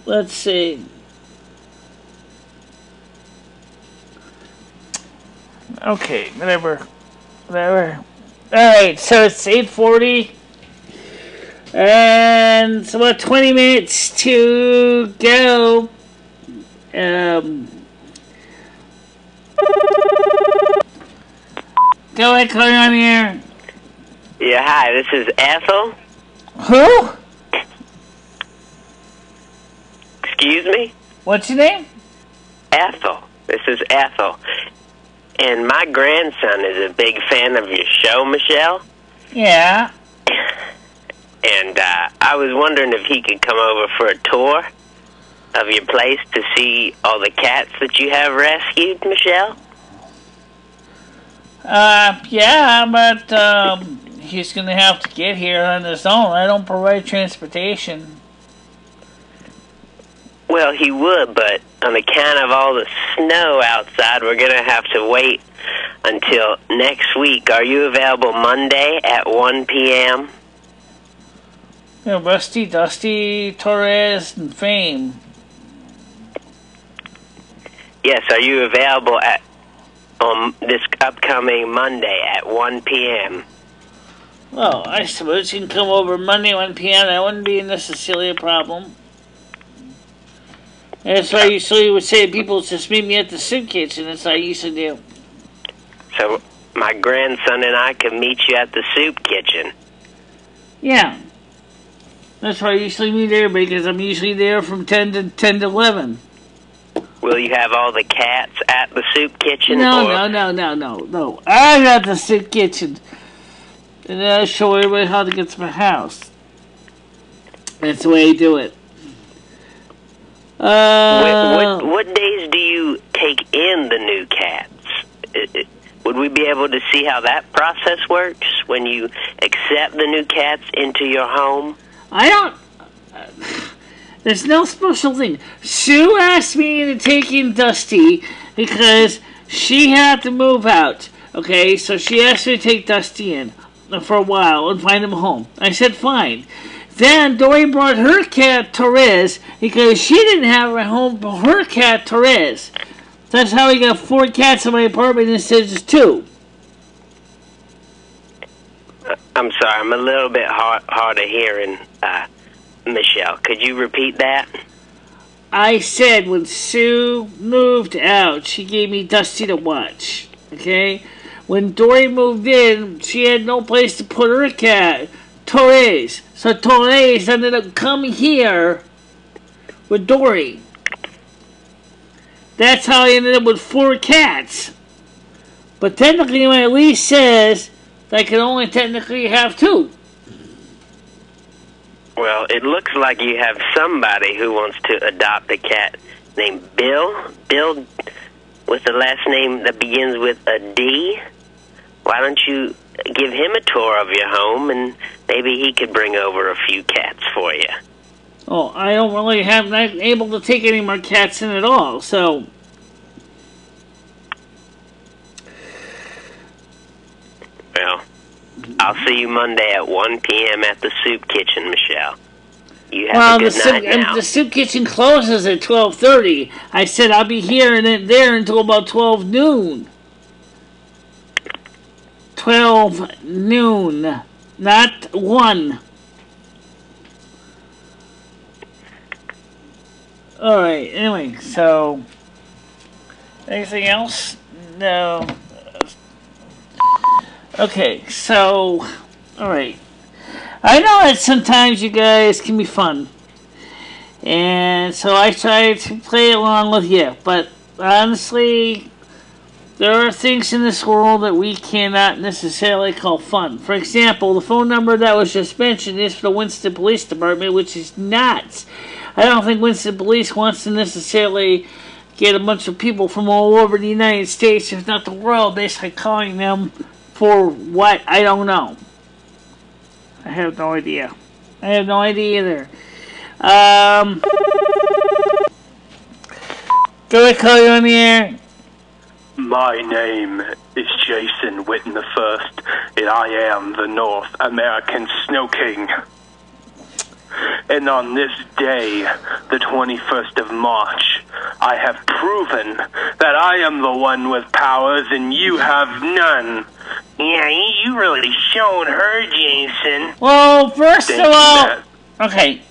let's see. Okay, whatever. Alright, so it's 8:40. And it's about 20 minutes to go. Go ahead, call on the air. Yeah, hi, this is Ethel. Who? Excuse me? What's your name? Ethel. This is Ethel. And my grandson is a big fan of your show, Michelle. Yeah. And I was wondering if he could come over for a tour of your place to see all the cats that you have rescued, Michelle. Yeah, but he's gonna have to get here on his own. I don't provide transportation. Well, he would, but on account of all the snow outside, we're going to have to wait until next week. Are you available Monday at 1 p.m.? You know, Rusty, Dusty, Torres, and Fame. Yes, are you available at this upcoming Monday at 1 p.m.? Well, I suppose you can come over Monday 1 p.m. That wouldn't be necessarily a problem. That's why I usually would say people just meet me at the soup kitchen. That's what I used to do. So my grandson and I can meet you at the soup kitchen. Yeah. That's why I usually meet everybody, because I'm usually there from 10 to 11. Will you have all the cats at the soup kitchen? No. I'm at the soup kitchen. And then I'll show everybody how to get to my house. That's the way I do it. What days do you take in the new cats? Would we be able to see how that process works when you accept the new cats into your home? I don't... There's no special thing. Sue asked me to take in Dusty because she had to move out. Okay, so she asked me to take Dusty in for a while and find him a home. I said, fine. Then Dory brought her cat, Torres, because she didn't have a home for her cat, Torres. That's how we got 4 cats in my apartment instead of just 2. I'm sorry, I'm a little bit hard of hearing, Michelle. Could you repeat that? I said when Sue moved out, she gave me Dusty to watch. Okay? When Dory moved in, she had no place to put her cat, Torres. So Torres ended up coming here with Dory. That's how I ended up with 4 cats. But technically my lease says that I can only technically have 2. Well, it looks like you have somebody who wants to adopt a cat named Bill. Bill with the last name that begins with a D. Why don't you give him a tour of your home, and maybe he could bring over a few cats for you. Oh, I don't really have not able to take any more cats in at all, so. Well, I'll see you Monday at 1 p.m. at the soup kitchen, Michele. You have a good night now. The soup kitchen closes at 12:30. I said I'll be here and there until about 12 noon. 12 noon, not 1. Alright, anyway, so anything else? No. Okay, so alright. I know that sometimes you guys can be fun. And so I try to play along with you, but honestly, there are things in this world that we cannot necessarily call fun. For example, the phone number that was just mentioned is for the Winston Police Department, which is nuts. I don't think Winston Police wants to necessarily get a bunch of people from all over the United States, if not the world, basically calling them for what? I don't know. I have no idea. I have no idea either. Go ahead, call you on the air. My name is Jason Witten I, and I am the North American Snow King. And on this day, the 21st of March, I have proven that I am the one with powers and you have none. Yeah, you really shown her, Jason. Well, first of all, okay,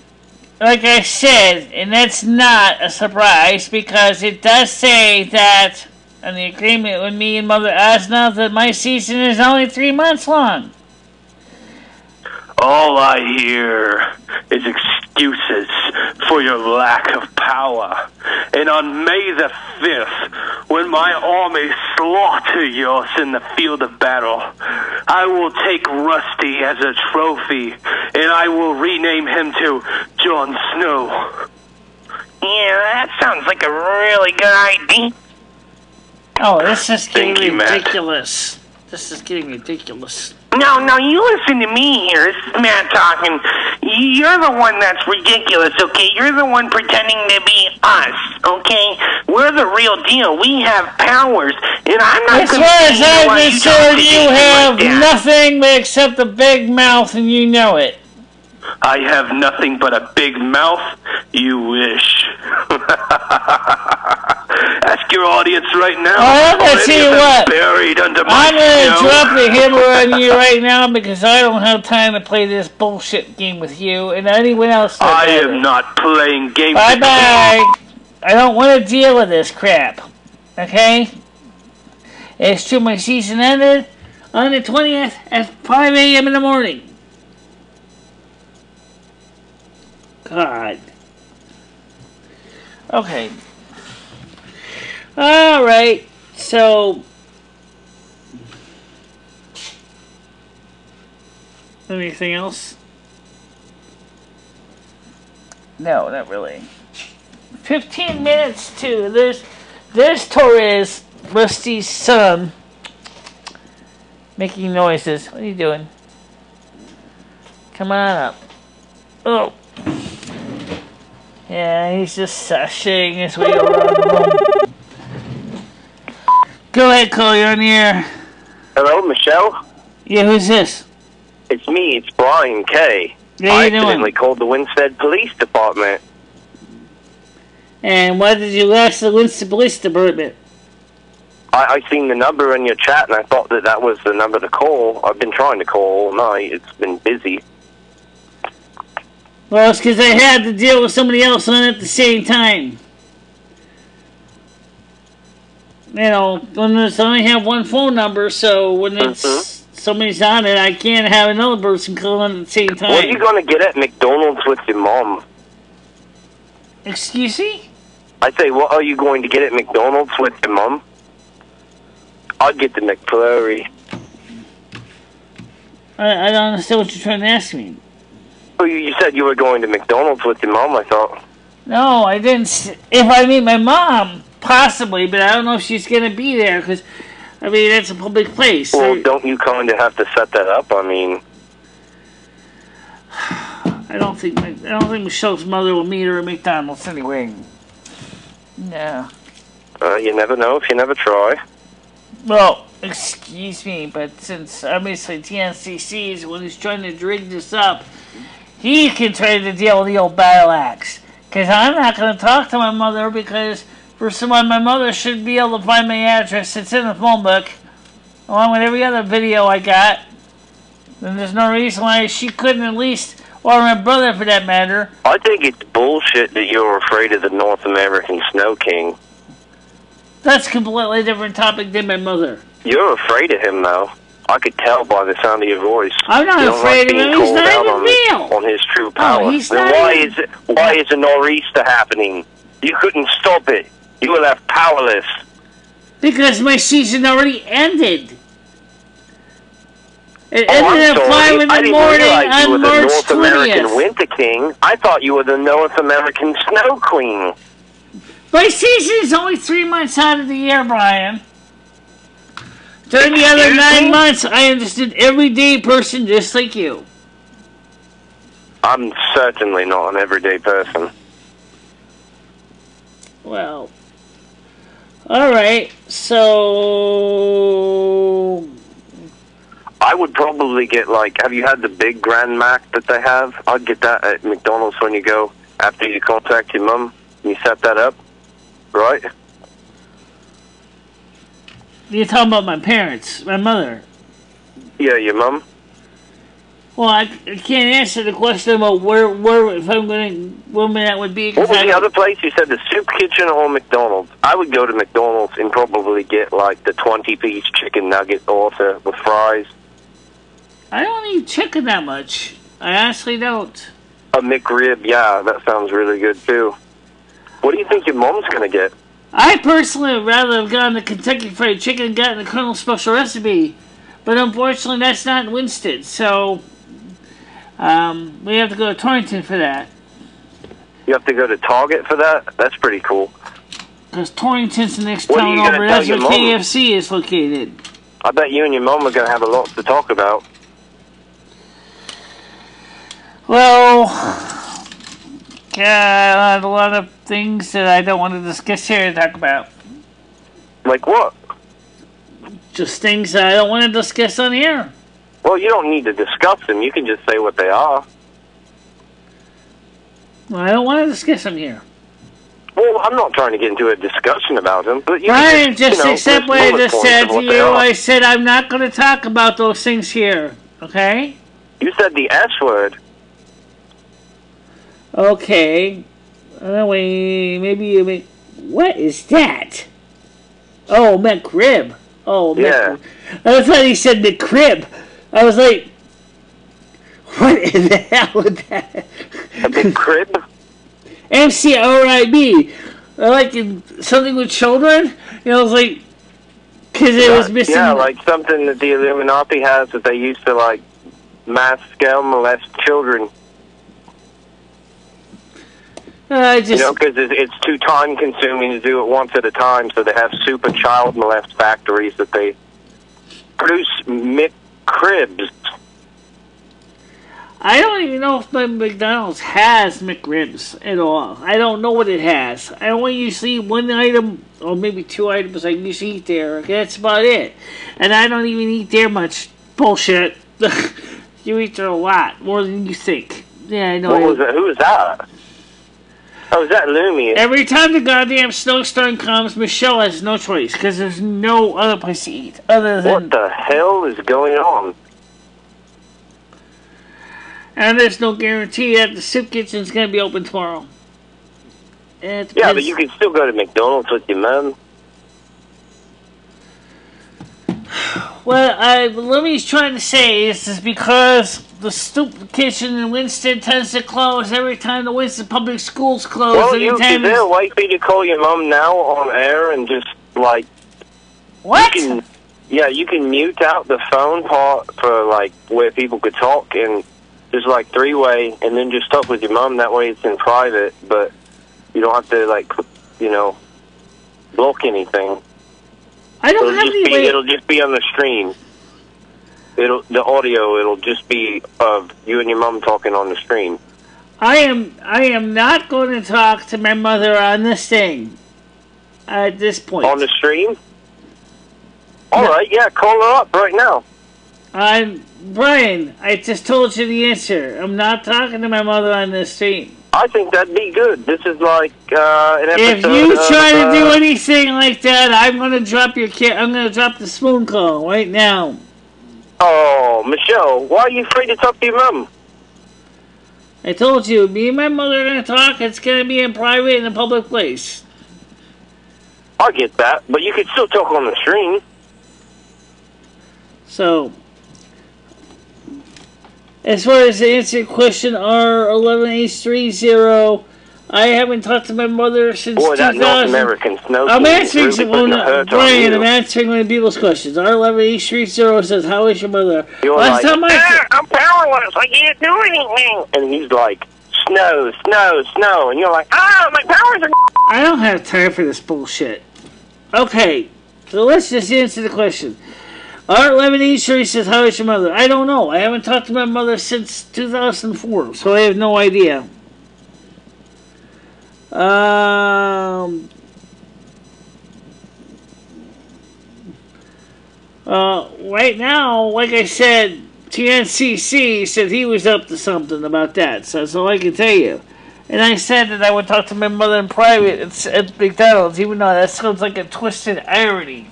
like I said, and that's not a surprise, because it does say that on the agreement with me and Mother Asna that my season is only 3 months long. All I hear is excuses for your lack of power. And on May the 5th, when my army slaughter yours in the field of battle, I will take Rusty as a trophy, and I will rename him to Jon Snow. Yeah, that sounds like a really good idea. Oh, this is getting ridiculous. This is getting ridiculous. No, you listen to me here. This is Matt talking. You're the one that's ridiculous, okay? You're the one pretending to be us, okay? We're the real deal. We have powers, and I'm not as far as I'm concerned, you have nothing except a big mouth, and you know it. I have nothing but a big mouth? You wish. Ask your audience right now. I'm going to tell you what. Buried under my I'm going to snow. drop the hammer on you right now because I don't have time to play this bullshit game with you and anyone else. I am not playing games. Bye-bye. I don't want to deal with this crap. Okay? It's true, my season ended on the 20th at 5 a.m. in the morning. God. Okay. Alright. So. Anything else? No, not really. 15 minutes to. There's Torres, Rusty's son, making noises. What are you doing? Come on up. Oh. Yeah, he's just sashaying his way around the room. Go ahead, call you on the air. Hello, Michele? Yeah, who's this? It's me, it's Brian K. How I you doing? accidentally called the Winstead Police Department. And why did you ask the Winston Police Department? I seen the number in your chat, and I thought that was the number to call. I've been trying to call all night. It's been busy. Well, it's because I had to deal with somebody else on it at the same time. You know, when I only have one phone number, so when it's somebody's on it, I can't have another person calling at the same time. What are you going to get at McDonald's with your mom? Excuse me? I say, what are you going to get at McDonald's with your mom? I'd get the McFlurry. I don't understand what you're trying to ask me. Well, you said you were going to McDonald's with your mom, I thought. No, I didn't. If I meet my mom, possibly, but I don't know if she's going to be there, because I mean, that's a public place. Well, don't you kind of have to set that up? I mean, I don't think Michelle's mother will meet her at McDonald's anyway. No. You never know if you never try. Well, excuse me, but since obviously TNCC is the one who's trying to rig this up, he can try to deal with the old battle axe. Because I'm not going to talk to my mother because, first of all, my mother should be able to find my address. It's in the phone book, along with every other video I got. Then there's no reason why she couldn't at least, or my brother for that matter. I think it's bullshit that you're afraid of the North American Snow King. That's a completely different topic than my mother. You're afraid of him, though. I could tell by the sound of your voice. I'm not afraid of him. He's not even real. On his true power. Oh, he's then not why is a nor'easter happening? You couldn't stop it. You were left powerless. Because my season already ended. It ended at 5 in the morning on March 20th. I didn't realize you were the North American Winter King. I thought you were the North American Snow Queen. My season is only 3 months out of the year, Brian. During the other 9 months, I am just an everyday person just like you. I'm certainly not an everyday person. Well, alright, so... I would probably get, like, have you had the big Grand Mac that they have? I'd get that at McDonald's when you go, after you contact your mum, and you set that up, right? You're talking about my parents, my mother. Yeah, your mum. Well, I can't answer the question about where if I'm going to, when that would be. What was the other place? You said the Soup Kitchen or McDonald's? I would go to McDonald's and probably get, like, the 20-piece chicken nugget order with fries. I don't eat chicken that much. I honestly don't. A McRib, yeah, that sounds really good, too. What do you think your mom's going to get? I personally would rather have gone to Kentucky Fried Chicken and gotten the Colonel's Special Recipe. But unfortunately, that's not in Winston, so we have to go to Torrington for that. You have to go to Target for that? That's pretty cool. Because Torrington's the next town over. That's where KFC is located. I bet you and your mom are going to have a lot to talk about. Well, I have a lot of things that I don't want to discuss here and talk about. Like what? Just things that I don't want to discuss on the air. Well, you don't need to discuss them. You can just say what they are. Well, I don't want to discuss them here. Well, I'm not trying to get into a discussion about them, but you Brian, just accept what I just said to you. I said I'm not going to talk about those things here, okay? You said the S word. Okay. Wait, maybe you mean... What is that? Oh, McRib. Oh, yeah. I thought he said McRib. I was like, what in the hell was that? A McRib? MCRIB. Like something with children? You know, it was like... Because it was missing... Yeah, like something that the Illuminati has that they used to, like, mass-scale molest children. You know, because it's too time-consuming to do it once at a time, so they have super child molest factories that they produce McRibs. I don't even know if McDonald's has McRibs at all. I don't know what it has. I only usually eat one item, or maybe 2 items I usually eat there. Okay, that's about it. And I don't even eat there much. Bullshit. You eat there a lot, more than you think. Yeah, I know. What was that? Who was that? Oh, is that Lumi? Every time the goddamn snowstorm comes, Michelle has no choice, because there's no other place to eat other than... What the hell is going on? And there's no guarantee that the soup kitchen's going to be open tomorrow. Yeah, but you can still go to McDonald's with your mom. What Lumi's trying to say is because the soup kitchen in Winston tends to close every time the Winston public schools close. Well, is there a way for you to call your mom now on air and just, like... What? You can mute out the phone part for, like, where people could talk and just, like, 3-way, and then just talk with your mom. That way it's in private, but you don't have to, like, you know, block anything. I don't have any way. It'll just be on the stream. The audio. It'll just be of you and your mom talking on the stream. I am not going to talk to my mother on this thing at this point. On the stream? All right, yeah, call her up right now. Brian, I just told you the answer. I'm not talking to my mother on this stream. I think that'd be good. This is like an episode. If you try to do anything like that, I'm going to drop your I'm going to drop the spoon call right now. Oh, Michelle, why are you afraid to talk to your mom? I told you, me and my mother are going to talk. It's going to be in private in a public place. I get that, but you could still talk on the stream. So, as far as the answer question R11H30, I haven't talked to my mother since 2000. Boy, that North American snow. I'm answering Brian, I'm you. answering one of people's questions. R11H30 says, "How is your mother?" You're like, I'm powerless. I can't do anything. And he's like, snow, snow, snow, and you're like, my powers are. I don't have time for this bullshit. Okay, so let's just answer the question. R11H30 says, "How is your mother?" I don't know. I haven't talked to my mother since 2004, so I have no idea. Right now, like I said, TNCC said he was up to something about that, so that's all I can tell you. And I said that I would talk to my mother in private at McDonald's, even though that sounds like a twisted irony.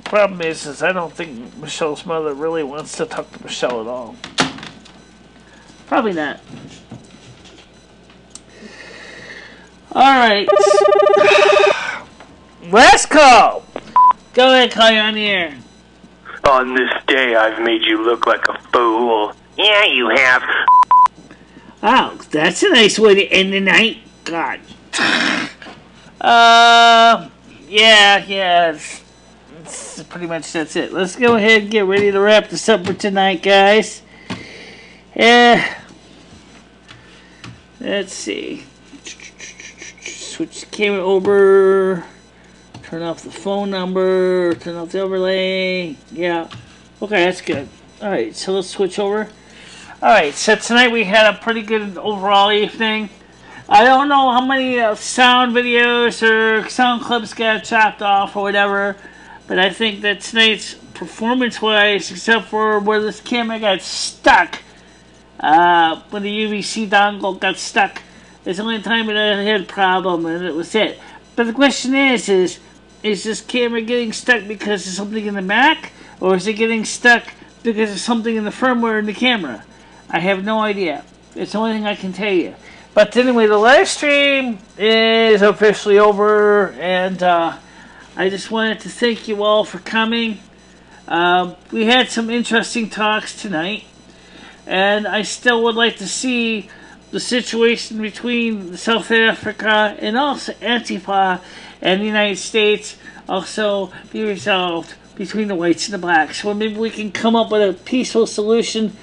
The problem is I don't think Michelle's mother really wants to talk to Michelle at all. Probably not. Alright. Last call! Go ahead, call you on the air. On this day, I've made you look like a fool. Yeah, you have. Oh, that's a nice way to end the night. God. Yeah, it's pretty much that's it. Let's go ahead and get ready to wrap this up for tonight, guys. Let's see. Switch the camera over. Turn off the phone number. Turn off the overlay. Yeah. Okay, that's good. Alright, so let's switch over. Alright, so tonight we had a pretty good overall evening. I don't know how many sound videos or sound clips got chopped off or whatever, but I think that tonight's performance-wise, except for where this camera got stuck, when the UVC dongle got stuck, it's the only time that I had a problem, and it was it. But the question is this camera getting stuck because of something in the Mac, or is it getting stuck because of something in the firmware in the camera? I have no idea. It's the only thing I can tell you. But anyway, the live stream is officially over, and I just wanted to thank you all for coming. We had some interesting talks tonight, and I still would like to see the situation between South Africa and also Antifa and the United States also be resolved between the whites and the blacks. So maybe we can come up with a peaceful solution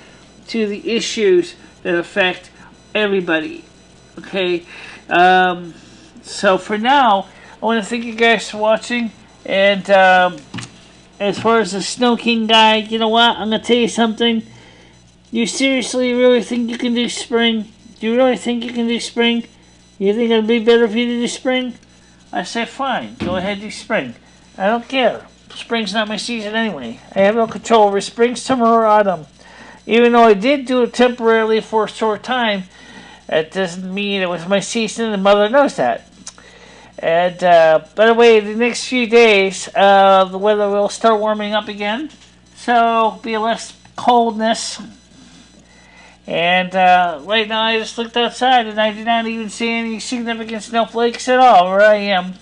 to the issues that affect everybody. Okay? So for now, I want to thank you guys for watching. And as far as the Snow King guy, you know what? I'm going to tell you something. You seriously really think you can do spring? Do you really think you can do spring? You think it'd be better for you to do spring? I say fine, go ahead and do spring. I don't care. Spring's not my season anyway. I have no control over spring, summer, or autumn. Even though I did do it temporarily for a short time, that doesn't mean it was my season, and Mother knows that. And by the way, the next few days, the weather will start warming up again, so be less coldness. And right now I just looked outside and I did not even see any significant snowflakes at all where I am.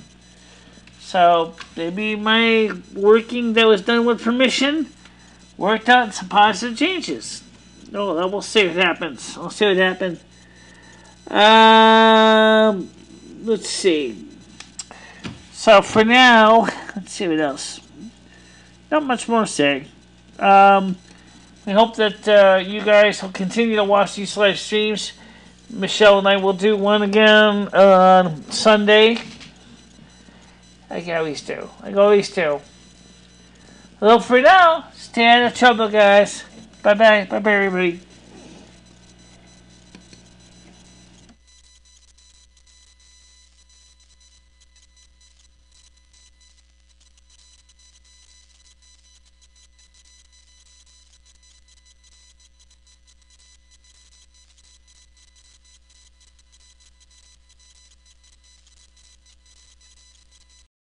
So maybe my working that was done with permission worked out in some positive changes. Oh, we'll see what happens. We'll see what happens. Let's see. So for now, let's see what else. Not much more to say. I hope that you guys will continue to watch these live streams. Michelle and I will do one again on Sunday. Like I always do. Like I always do. Well, for now, stay out of trouble, guys. Bye-bye. Bye-bye, everybody.